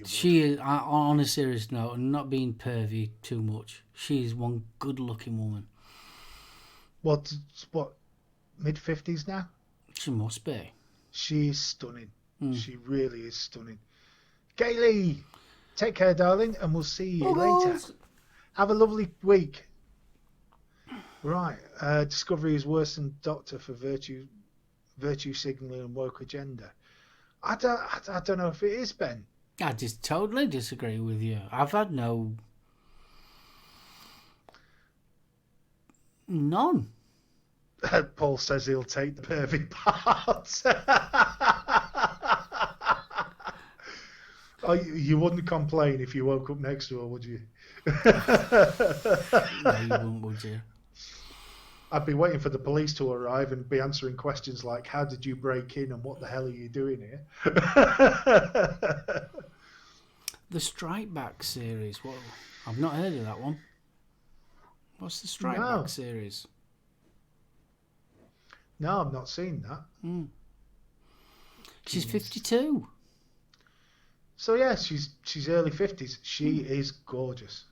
She is, on a serious note, and not being pervy too much, she is one good-looking woman. What, mid-50s now? She must be. She's stunning. She really is stunning. Kaylee, take care, darling, and we'll see you later. Have a lovely week. Right, Discovery is worse than Doctor for virtue signalling and woke agenda. I don't know if it is, Ben. I just totally disagree with you. I've had none. Paul says he'll take the pervy part. Oh, you wouldn't complain if you woke up next to her, would you? No, you wouldn't, would you? I'd be waiting for the police to arrive and be answering questions like, how did you break in and what the hell are you doing here? The Strike Back series. What? I've not heard of that one. What's the Strike Back series? No, I've not seen that. She's 52. So yeah, she's early 50s. She is gorgeous.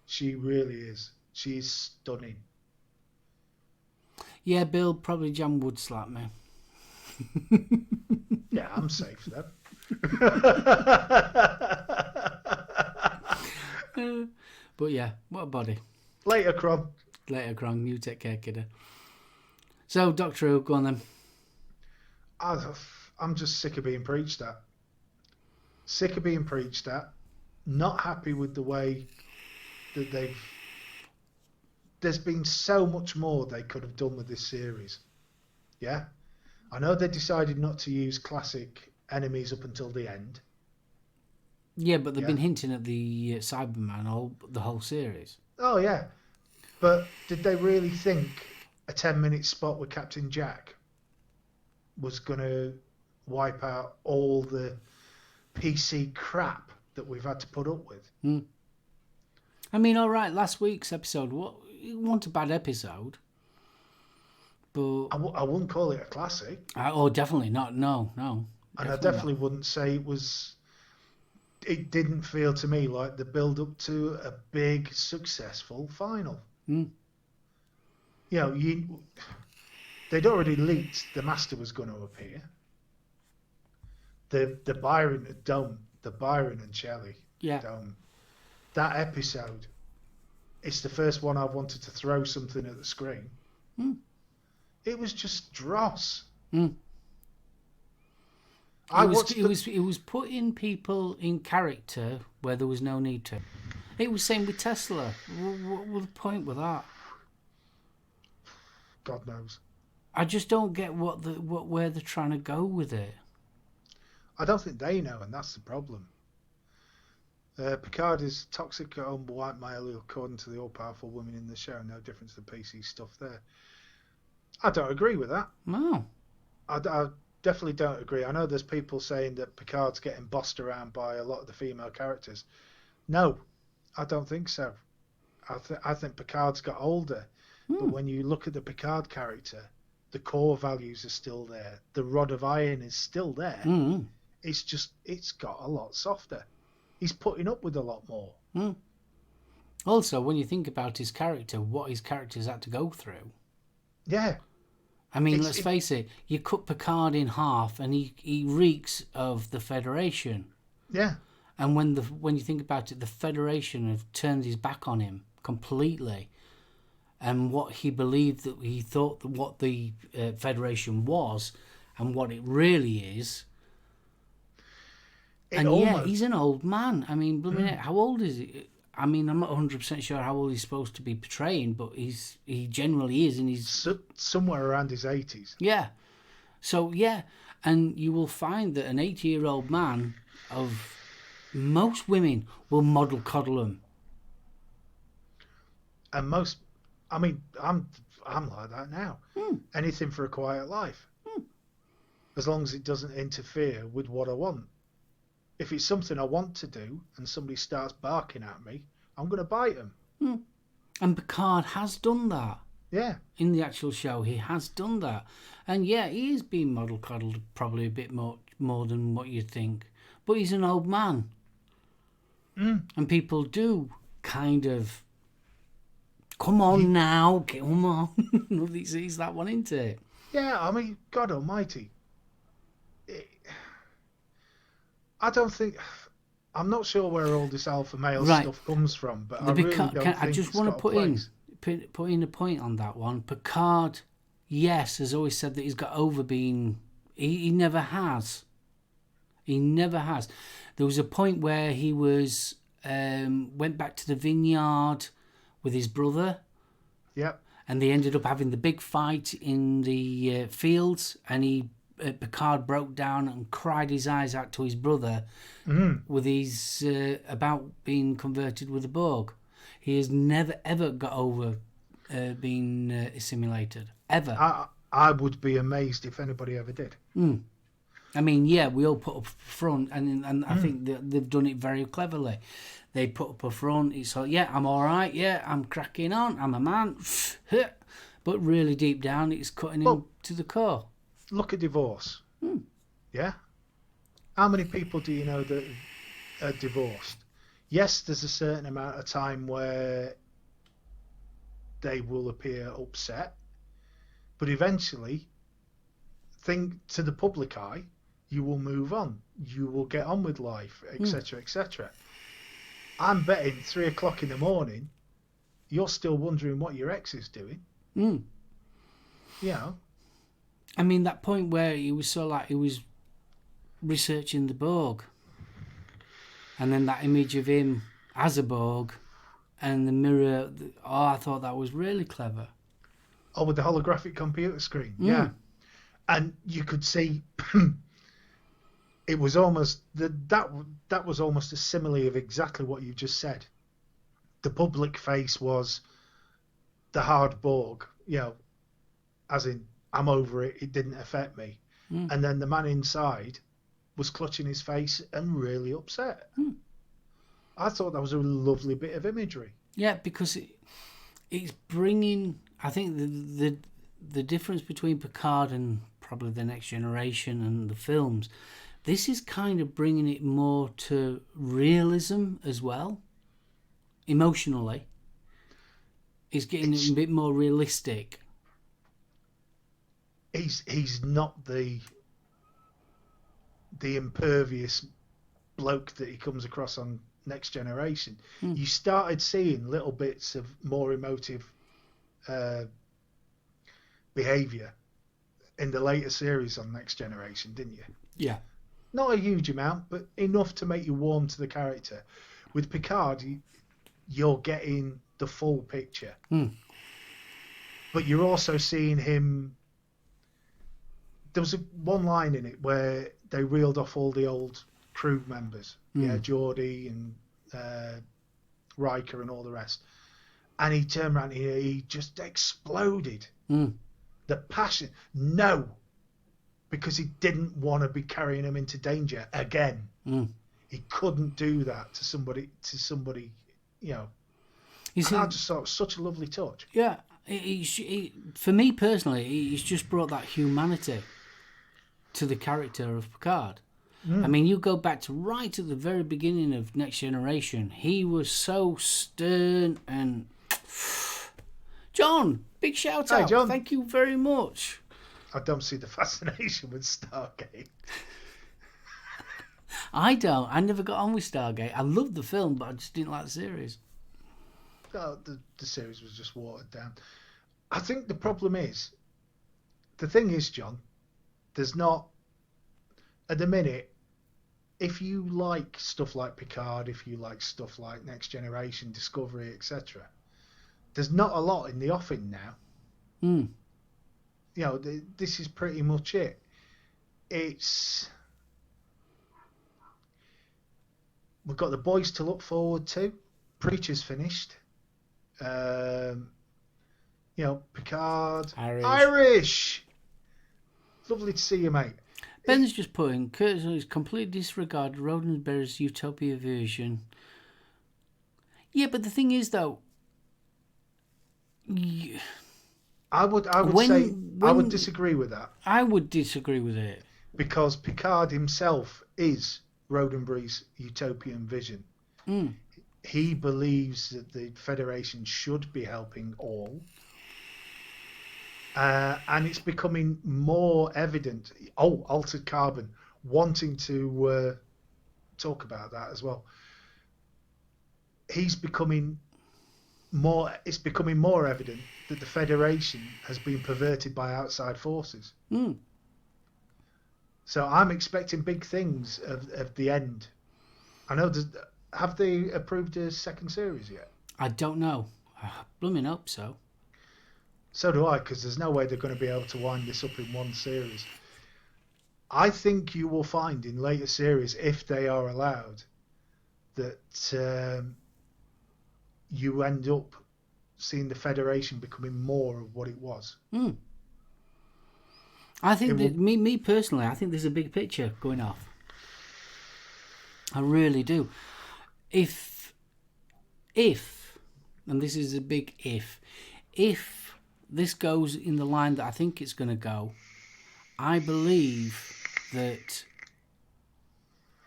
She really is. She's stunning. Yeah, Bill, probably Jan would slap me. Yeah, I'm safe then. But yeah, what a body. Later, Crom. Later, Crom. You take care, kiddo. So, Doctor Who, go on then. I'm just sick of being preached at. Sick of being preached at. Not happy with the way that there's been so much more they could have done with this series. Yeah? I know they decided not to use classic enemies up until the end. Yeah, but they've been hinting at the Cyberman the whole series. Oh, yeah. But did they really think a 10-minute spot with Captain Jack was going to wipe out all the PC crap that we've had to put up with. I mean, all right, last week's episode, it wasn't a bad episode, but I wouldn't call it a classic. Definitely not. No. And I definitely wouldn't say it was. It didn't feel to me like the build up to a big, successful final. You know, they'd already leaked the Master was going to appear. The Byron Dome, the Byron and Shelley Dome. That episode, it's the first one I've wanted to throw something at the screen. It was just dross. It was putting people in character where there was no need to. It was same with Tesla. What was the point with that? God knows. I just don't get where they're trying to go with it. I don't think they know, and that's the problem. Picard is toxic at home, white male, according to the all-powerful women in the show. No difference to the PC stuff there. I don't agree with that. No. I definitely don't agree. I know there's people saying that Picard's getting bossed around by a lot of the female characters. No, I don't think so. I think Picard's got older. But when you look at the Picard character, the core values are still there. The rod of iron is still there. It's just, it's got a lot softer. He's putting up with a lot more. Also, when you think about his character, what his character's had to go through. Yeah. I mean, let's face it, you cut Picard in half and he reeks of the Federation. Yeah. And when you think about it, the Federation have turned his back on him completely. And what he believed, that he thought that what the Federation was and what it really is. He's an old man. I mean, how old is he? I mean, I'm not 100% sure how old he's supposed to be portraying, but he generally is, and he's somewhere around his 80s. Yeah. So and you will find that an 80-year-old man, of most women will model coddle him. And I'm like that now. Anything for a quiet life, as long as it doesn't interfere with what I want. If it's something I want to do and somebody starts barking at me, I'm going to bite them. And Picard has done that. Yeah. In the actual show, he has done that. And he is being model coddled probably a bit more than what you'd think. But he's an old man. And people do kind of, come on now, come on. He's that one, isn't it? Yeah, I mean, God almighty. I don't think... I'm not sure where all this alpha male stuff comes from, but I really don't think I just want to put in a point on that one. Picard, has always said that he's got over being... He never has. He never has. There was a point where he was went back to the vineyard with his brother. Yep. And they ended up having the big fight in the fields, and Picard broke down and cried his eyes out to his brother with his about being converted with a Borg. He has never ever got over being assimilated, ever. I would be amazed if anybody ever did. I mean, we all put up a front, and I think that they've done it very cleverly. They put up a front. It's like, I'm all right. I'm cracking on. I'm a man. But really deep down, it's cutting him to the core. Look at divorce. Yeah? How many people do you know that are divorced? Yes, there's a certain amount of time where they will appear upset, but eventually, to the public eye, you will move on. You will get on with life, etc., etc. I'm betting 3 o'clock in the morning, you're still wondering what your ex is doing. You know? I mean, that point where he was he was researching the Borg, and then that image of him as a Borg and the mirror. I thought that was really clever. Oh, with the holographic computer screen. Yeah. And you could see it was almost that was almost a simile of exactly what you just said. The public face was the hard Borg, as in, I'm over it, it didn't affect me. And then the man inside was clutching his face and really upset. I thought that was a lovely bit of imagery. Yeah, because it's bringing. I think the difference between Picard and probably the Next Generation and the films, this is kind of bringing it more to realism as well. Emotionally, it's getting it a bit more realistic. He's not the impervious bloke that he comes across on Next Generation. You started seeing little bits of more emotive behaviour in the later series on Next Generation, didn't you? Yeah. Not a huge amount, but enough to make you warm to the character. With Picard, you're getting the full picture. But you're also seeing him... There was one line in it where they reeled off all the old crew members. Yeah, Geordie and Riker and all the rest. And he turned around and he just exploded. The passion. No! Because he didn't want to be carrying him into danger again. He couldn't do that to somebody, you know. I just thought it was such a lovely touch. Yeah, for me personally, he's just brought that humanity to the character of Picard. I mean, you go back to right at the very beginning of Next Generation, he was so stern and... John, big shout out. John. Thank you very much. I don't see the fascination with Stargate. I don't. I never got on with Stargate. I loved the film, but I just didn't like the series. Oh, the series was just watered down. I think the problem is, the thing is, John, there's not, at the minute, if you like stuff like Picard, if you like stuff like Next Generation, Discovery, etc., there's not a lot in the offing now. You know, this is pretty much it. We've got the boys to look forward to. Preacher's finished. You know, Picard. Irish! Lovely to see you, mate. Ben's just putting, Curtis has completely disregarded Roddenberry's Utopia version. Yeah, but the thing is, though... I would disagree with that. I would disagree with it. Because Picard himself is Roddenberry's utopian vision. He believes that the Federation should be helping all. And it's becoming more evident. Oh, Altered Carbon, wanting to talk about that as well. It's becoming more evident that the Federation has been perverted by outside forces. So I'm expecting big things of the end. I know. Have they approved a second series yet? I don't know. Blooming up so. So do I, because there's no way they're going to be able to wind this up in one series. I think you will find in later series, if they are allowed, that you end up seeing the Federation becoming more of what it was. I think me personally, I think there's a big picture going off. I really do. If, and this is a big if this goes in the line that I think it's going to go, I believe that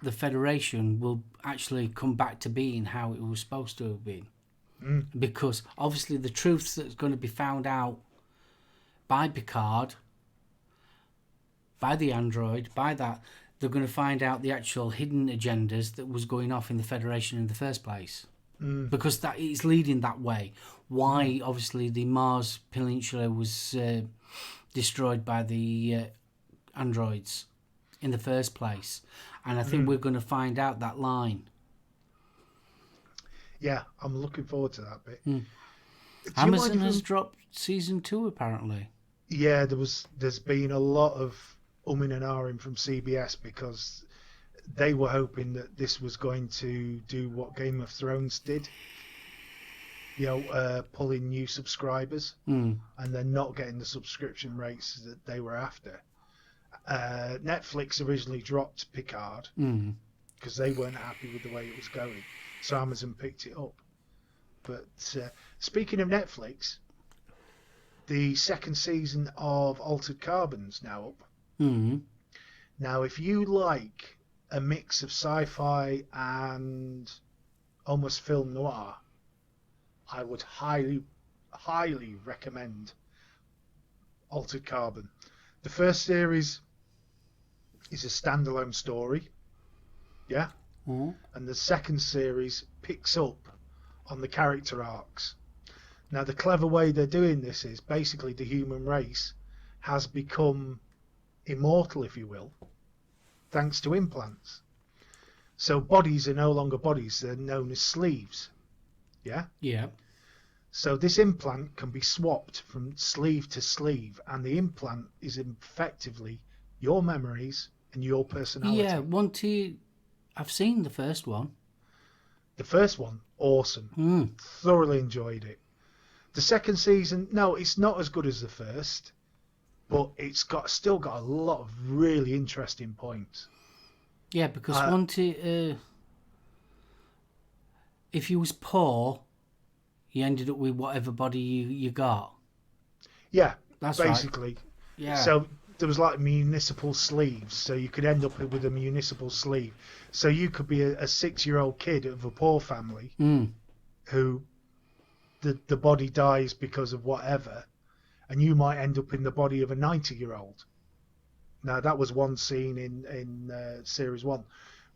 the Federation will actually come back to being how it was supposed to have been. Because obviously the truths that's going to be found out by Picard, by the android, by that, they're going to find out the actual hidden agendas that was going off in the Federation in the first place. Because that it's leading that way. Why, obviously, the Mars Peninsula was destroyed by the androids in the first place. And I think we're going to find out that line. Yeah, I'm looking forward to that bit. Amazon has dropped season 2, apparently. Yeah, there's been a lot of umming and ahhing from CBS because they were hoping that this was going to do what Game of Thrones did. You know, pull in new subscribers and then not getting the subscription rates that they were after. Netflix originally dropped Picard because they weren't happy with the way it was going. so Amazon picked it up. But speaking of Netflix, the second season of Altered Carbon's now up. Mm-hmm. Now, if you like a mix of sci-fi and almost film noir, I would highly recommend Altered Carbon. The first series is a standalone story, yeah, and the second series picks up on the character arcs. Now, the clever way they're doing this is basically the human race has become immortal, if you will, thanks to implants. So bodies are no longer bodies, they're known as sleeves. Yeah? Yeah. So this implant can be swapped from sleeve to sleeve, and the implant is effectively your memories and your personality. Yeah, I've seen the first one. The first one, awesome. Thoroughly enjoyed it. The second season, no, it's not as good as the first, but it's still got a lot of really interesting points. Yeah, because if you was poor, you ended up with whatever body you got. Yeah, that's basically. Right. Yeah. So there was like municipal sleeves, so you could end up with a municipal sleeve. So you could be a 6-year-old kid of a poor family who the body dies because of whatever, and you might end up in the body of a 90-year-old. Now, that was one scene in Series 1,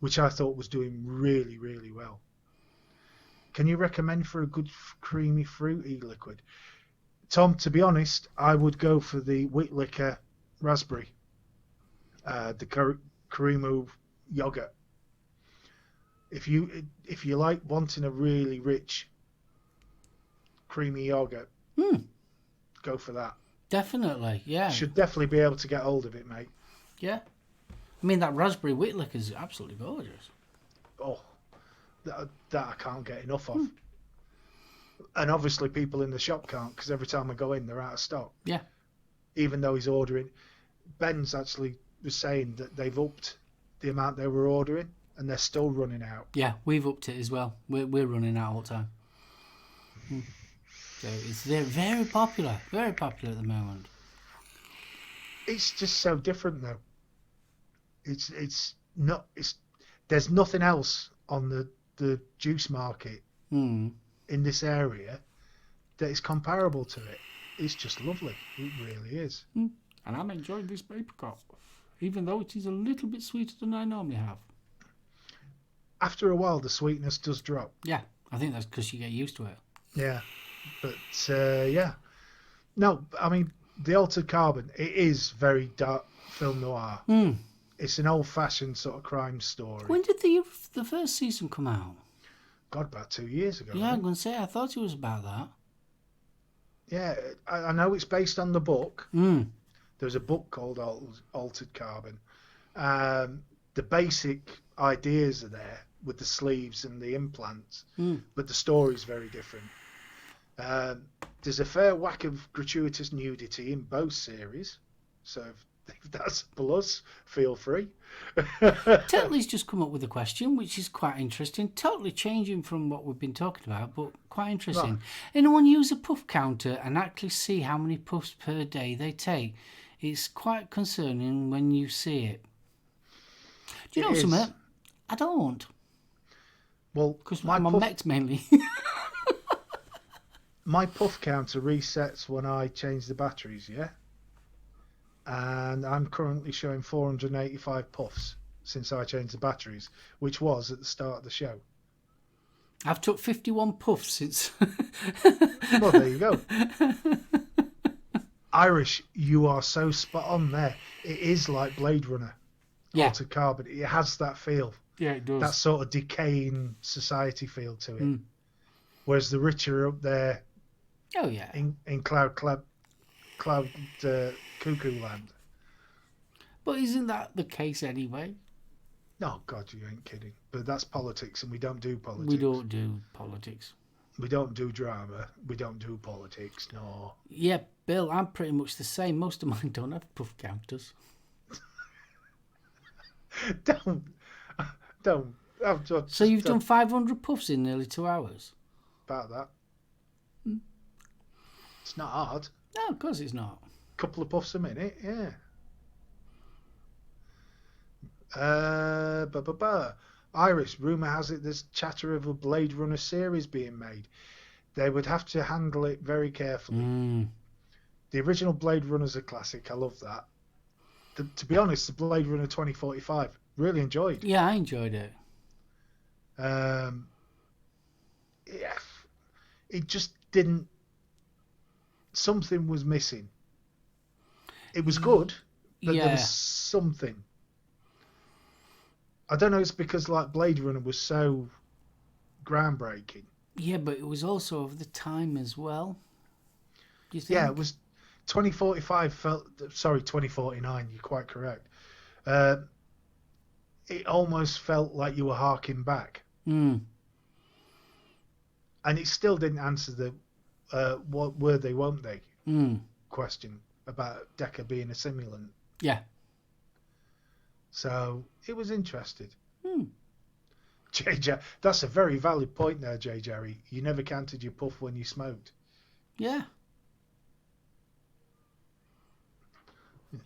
which I thought was doing really, really well. Can you recommend for a good creamy fruity liquid? Tom, to be honest, I would go for the Whitlicker Raspberry, the Karimu yogurt. If you like wanting a really rich, creamy yogurt, go for that. Definitely, yeah. Should definitely be able to get hold of it, mate. Yeah. I mean, that raspberry Whitlicker is absolutely gorgeous. Oh, that I can't get enough of. And obviously people in the shop can't, because every time I go in, they're out of stock. Yeah. Even though he's ordering. Ben's actually was saying that they've upped the amount they were ordering, and they're still running out. Yeah, we've upped it as well. We're running out all the time. So they're very popular at the moment. It's just so different though. There's nothing else on the juice market in this area that is comparable to it. It's just lovely. It really is. And I'm enjoying this apricot, even though it is a little bit sweeter than I normally have. After a while, the sweetness does drop. Yeah, I think that's because you get used to it. Yeah, but yeah. No, I mean, the Altered Carbon, it is very dark film noir. It's an old-fashioned sort of crime story. When did the first season come out? God, about 2 years ago. Yeah, I'm going to say, I thought it was about that. Yeah, I know it's based on the book. There's a book called Altered Carbon. The basic ideas are there with the sleeves and the implants, but the story's very different. There's a fair whack of gratuitous nudity in both series, so if that's a plus, feel free. Totally's just come up with a question, which is quite interesting. Totally changing from what we've been talking about, but quite interesting. Right. Anyone use a puff counter and actually see how many puffs per day they take? It's quite concerning when you see it. Do you know something? I don't. Well, because I'm on Mex mainly. My puff counter resets when I change the batteries, yeah? And I'm currently showing 485 puffs since I changed the batteries, which was at the start of the show. I've took 51 puffs since. Well, there you go. Irish, you are so spot on there. It is like Blade Runner. Yeah. Altered Carbon. It has that feel. Yeah, it does. That sort of decaying society feel to it. Whereas the rich are up there. Oh yeah. In cloud cuckoo land. But isn't that the case anyway? Oh God, you ain't kidding. But that's politics, and we don't do politics. We don't do politics. We don't do drama. We don't do politics. No. Yeah, Bill, I'm pretty much the same. Most of mine don't have puff counters. Don't So you've done 500 puffs in nearly 2 hours? About that. It's not hard. No, of course it's not. Couple of puffs a minute, yeah. Iris, rumour has it there's chatter of a Blade Runner series being made. They would have to handle it very carefully. The original Blade Runner's a classic. I love that. To be honest, the Blade Runner 2045, really enjoyed. Yeah, I enjoyed it. Yeah, it just didn't. Something was missing. It was good, but there was something. I don't know. It's because like Blade Runner was so groundbreaking. Yeah, but it was also of the time as well. Do you think? Yeah, it was 2045. 2049. You're quite correct. It almost felt like you were harking back. And it still didn't answer the what were they, won't they question about Decker being a simulant. Yeah. So it was interested. That's a very valid point there, J. Jerry. You never counted your puff when you smoked. Yeah.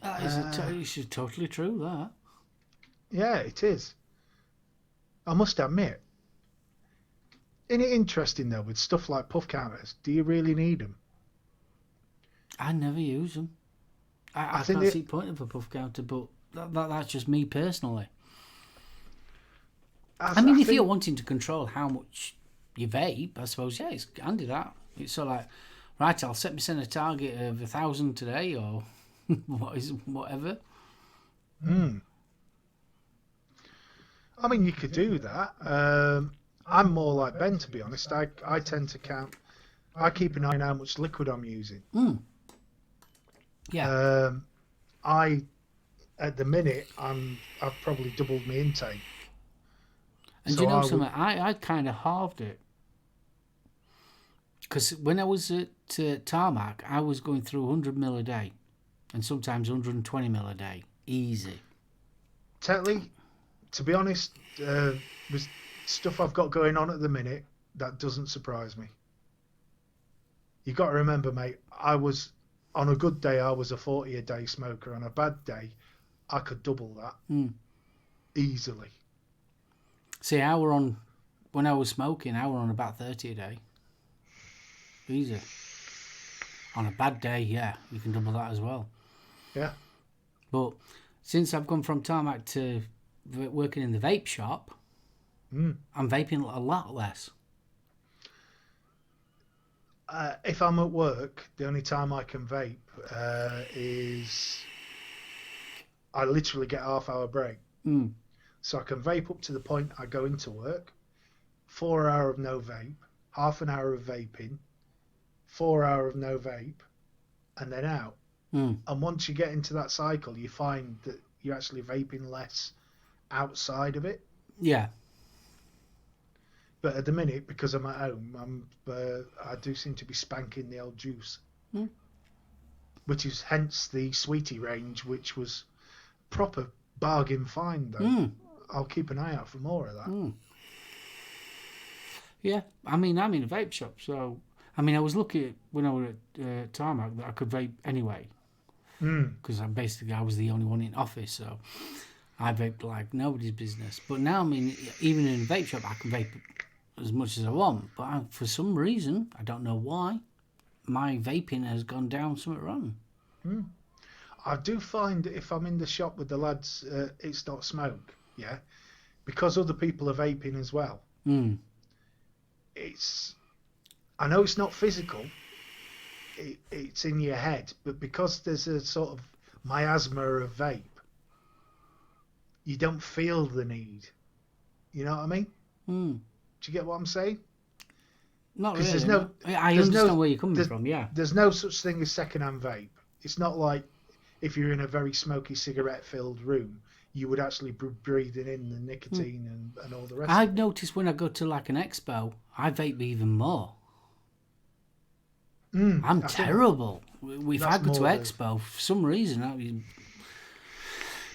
That is totally true, that. Yeah, it is. I must admit. Isn't it interesting, though, with stuff like puff counters? Do you really need them? I never use them. I can't see the point of a puff counter, but that's just me personally. I mean, if you're wanting to control how much you vape, I suppose, yeah, it's handy that. It's sort of like, right, I'll set myself a target of 1,000 today, or whatever. I mean, you could do that. I'm more like Ben, to be honest. I tend to count. I keep an eye on how much liquid I'm using. Yeah. At the minute, I've probably doubled my intake. And So do you know I something? I kind of halved it. Because when I was at Tarmac, I was going through 100 mil a day. And sometimes 120 mil a day. Easy. Tetley, to be honest, with stuff I've got going on at the minute, that doesn't surprise me. You got to remember, mate, on a good day, I was a 40 a day smoker. On a bad day, I could double that easily. See, when I was smoking, I were on about 30 a day. Easy. On a bad day, yeah, you can double that as well. Yeah. But since I've gone from Tarmac to working in the vape shop, I'm vaping a lot less. If I'm at work, the only time I can vape is I literally get a half-hour break. So I can vape up to the point I go into work, 4 hour of no vape, half an hour of vaping, 4 hour of no vape, and then out. And once you get into that cycle, you find that you're actually vaping less outside of it. Yeah. But at the minute, because I'm at home, I do seem to be spanking the old juice, which is hence the Sweetie range, which was proper bargain find, though. I'll keep an eye out for more of that. Yeah, I mean, I'm in a vape shop, so I mean, I was lucky when I was at Tarmac that I could vape anyway, because I was the only one in office, so I vaped like nobody's business. But now, I mean, even in a vape shop, I can vape as much as I want, but for some reason, I don't know why, my vaping has gone down something wrong. I do find if I'm in the shop with the lads, it's not smoke, yeah, because other people are vaping as well. I know it's not physical, it's in your head, but because there's a sort of miasma of vape, you don't feel the need. You know what I mean? Do you get what I'm saying? Not really. I understand where you're coming from, yeah. There's no such thing as second-hand vape. It's not like if you're in a very smoky cigarette-filled room, you would actually be breathing in the nicotine and all the rest I've noticed when I go to like an expo, I vape even more. I'm terrible. If I go to expo, for some reason,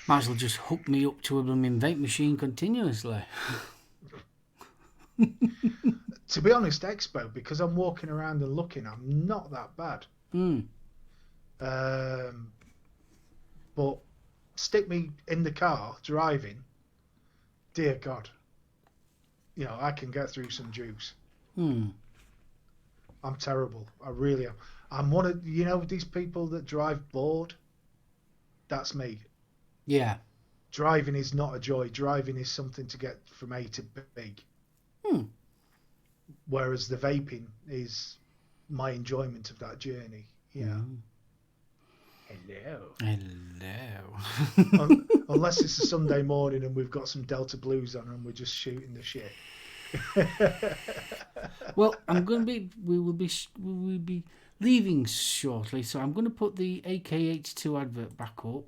might as well just hook me up to a blooming vape machine continuously. To be honest, Expo, because I'm walking around and looking, I'm not that bad. But stick me in the car driving, dear God, I can get through some juice. I'm terrible. I really am. I'm one of these people that drive bored. That's me. Yeah. Driving is not a joy. Driving is something to get from A to B. Whereas the vaping is my enjoyment of that journey. Hello. Unless it's a Sunday morning and we've got some Delta Blues on and we're just shooting the shit. Well, we will be leaving shortly, so I'm going to put the AKH2 advert back up.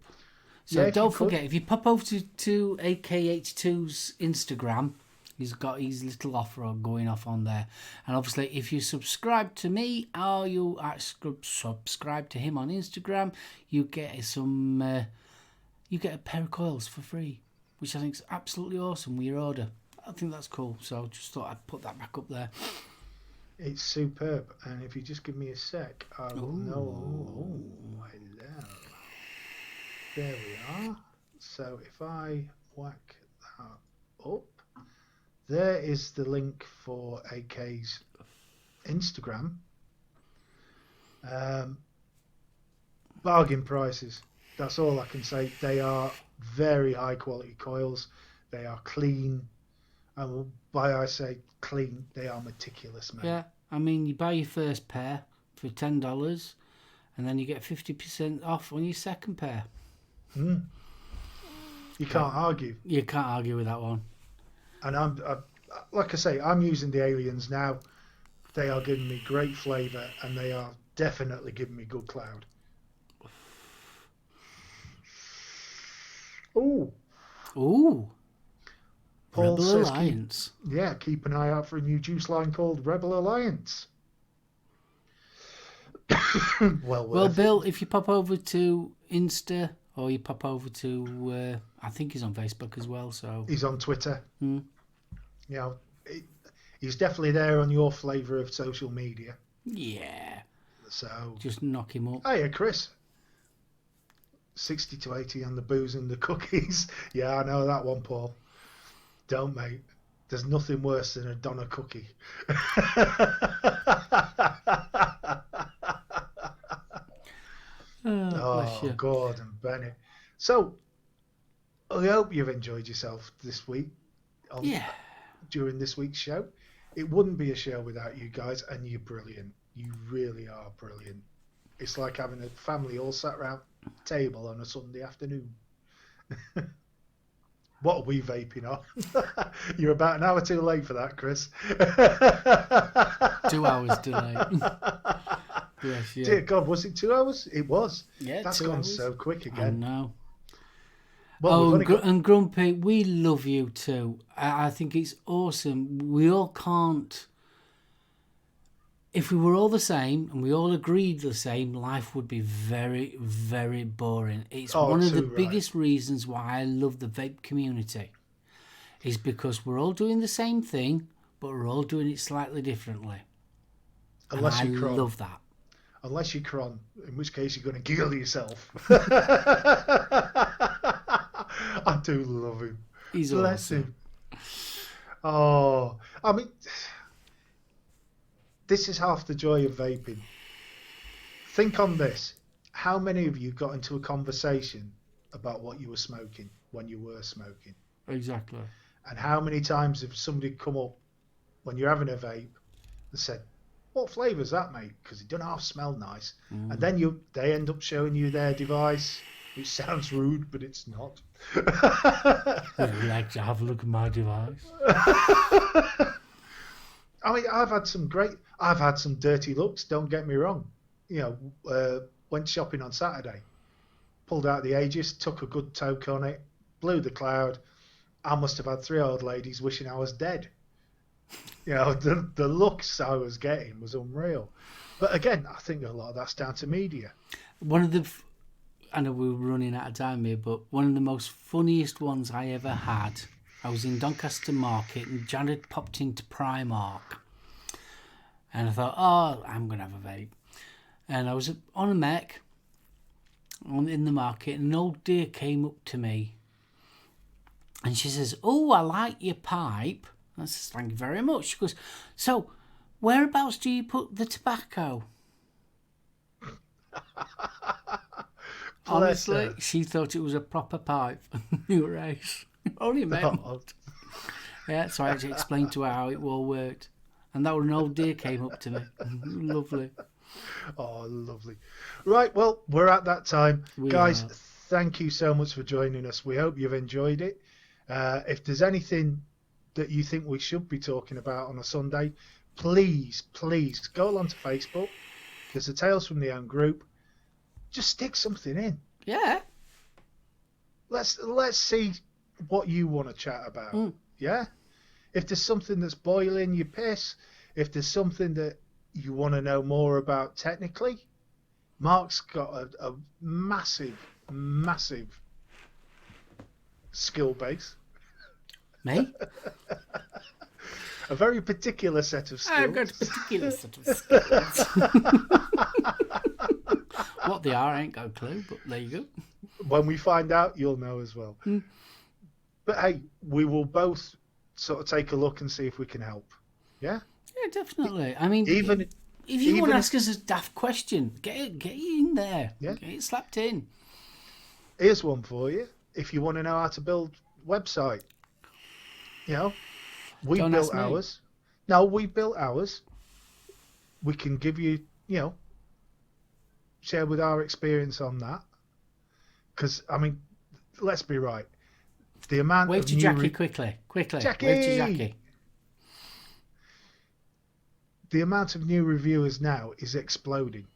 So don't forget, if you pop over to AKH2's Instagram, he's got his little offer going off on there. And obviously, if you subscribe to me or you subscribe to him on Instagram, you get you get a pair of coils for free, which I think is absolutely awesome with your order. I think that's cool. So just thought I'd put that back up there. It's superb. And if you just give me a sec, I will know. Oh, hello. There we are. So if I whack that up, there is the link for AK's Instagram. Bargain prices. That's all I can say. They are very high quality coils. They are clean. And by I say clean, they are meticulous, man. Yeah, I mean, you buy your first pair for $10 and then you get 50% off on your second pair. You can't argue. You can't argue with that one. And I'm like I say, I'm using the Aliens now. They are giving me great flavour, and they are definitely giving me good cloud. Ooh. Paul Rebel says Alliance. Keep an eye out for a new juice line called Rebel Alliance. Well, Bill, if you pop over to Insta or you pop over to, I think he's on Facebook as well. So he's on Twitter. He's definitely there on your flavour of social media. Yeah. So just knock him up. Hiya, Chris. 60 to 80 on the booze and the cookies. Yeah, I know that one, Paul. Don't, mate. There's nothing worse than a Donna cookie. Oh, Gordon Bennett. So, I hope you've enjoyed yourself this week. During this week's show. It wouldn't be a show without you guys, and you're brilliant. You really are brilliant. It's like having a family all sat around a table on a Sunday afternoon. What are we vaping on? You're about an hour too late for that, Chris. 2 hours delayed. Yes, yeah. Dear God, was it 2 hours? It was. Yeah, that's gone so quick again. I know. Well, and Grumpy, we love you too. I think it's awesome. We all can't. If we were all the same and we all agreed the same, life would be very, very boring. It's one of the biggest reasons why I love the vape community. Is because we're all doing the same thing, but we're all doing it slightly differently. Unless you cron. I love that. Unless you cron, in which case you're going to giggle yourself. I do love him. He's Bless awesome. him. Oh, I mean, this is half the joy of vaping. Think on this. How many of you got into a conversation about what you were smoking when you were smoking? Exactly. And how many times have somebody come up when you're having a vape and said, "What flavour's that, mate? Because it doesn't half smell nice." And then they end up showing you their device, which sounds rude, but it's not. Would you like to have a look at my device? I mean, I've had some dirty looks, don't get me wrong. Went shopping on Saturday, pulled out the Aegis, took a good toke on it, blew the cloud. I must have had 3 old ladies wishing I was dead. The looks I was getting was unreal. But again, I think a lot of that's down to media. I know we're running out of time here, but one of the most funniest ones I ever had, I was in Doncaster Market and Jan had popped into Primark. And I thought, oh, I'm going to have a vape. And I was on a mech in the market, and an old dear came up to me. And she says, oh, I like your pipe. I says, thank you very much. She goes, so whereabouts do you put the tobacco? Honestly, she thought it was a proper pipe. New race. Only meant. Yeah, so I had to explain to her how it all worked. And that was an old deer came up to me. Lovely. Oh, lovely. Right, well, we're at that time. Guys, are. thank you so much for joining us. We hope you've enjoyed it. If there's anything that you think we should be talking about on a Sunday, please go along to Facebook. There's a Tales from the Ohm group. Just stick something in. Yeah. Let's see what you want to chat about. Yeah? If there's something that's boiling your piss, if there's something that you want to know more about technically, Mark's got a massive skill base. Me? A very particular set of skills. I've got a particular set of skills. What they are, I ain't got a clue, but there you go. When we find out, you'll know as well. But hey, we will both sort of take a look and see if we can help. Yeah? Yeah, definitely. I mean, Even if you want to ask us a daft question, get it in there. Yeah. Get it slapped in. Here's one for you. If you want to know how to build website, you know, we Don't built ask me. ours. No, we built ours. We can give you, you know, share with our experience on that. Because, I mean, let's be right. The amount Wave of to new Jackie quickly. Jackie! Wave to Jackie. The amount of new reviewers now is exploding.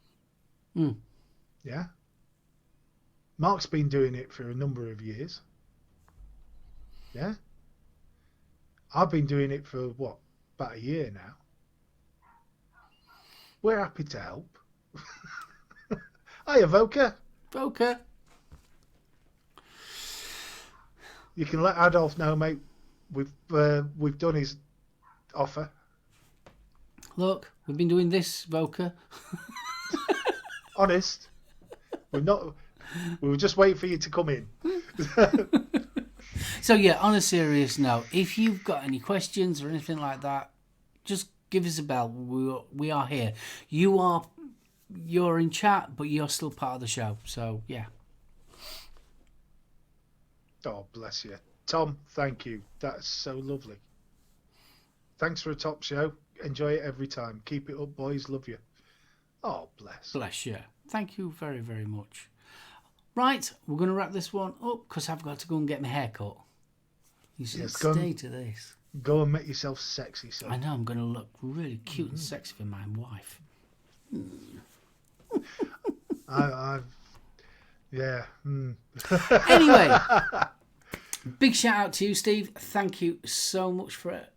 Yeah? Mark's been doing it for a number of years. Yeah? I've been doing it for, what, about a year now. We're happy to help. Hiya, Voka. Voka. You can let Adolf know, mate. We've done his offer. Look, we've been doing this, Voka. Honest. We were just waiting for you to come in. So yeah, on a serious note, if you've got any questions or anything like that, just give us a bell. We are here. You're in chat, but you're still part of the show. So yeah. Oh, bless you. Tom, thank you. That's so lovely. Thanks for a top show. Enjoy it every time. Keep it up, boys. Love you. Oh, bless. Bless you. Thank you very, very much. Right, we're going to wrap this one up because I've got to go and get my hair cut. You should stay to this. Go and make yourself sexy, son. I know, I'm going to look really cute and sexy for my wife. Yeah. Anyway, big shout out to you, Steve. Thank you so much for a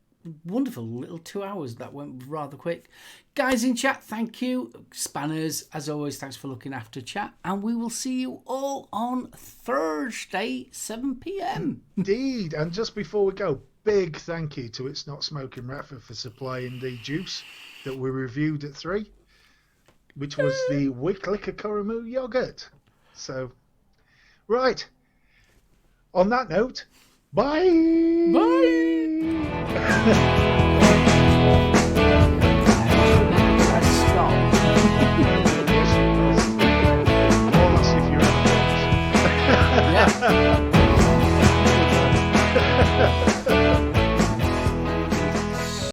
wonderful little 2 hours. That went rather quick. Guys in chat, thank you. Spanners, as always, thanks for looking after chat. And we will see you all on Thursday, 7 p.m. Indeed. And just before we go, big thank you to It's Not Smoking Retford for supplying the juice that we reviewed at 3, which was the Wick Liquor Koromu yogurt. So, right. On that note, bye. Bye.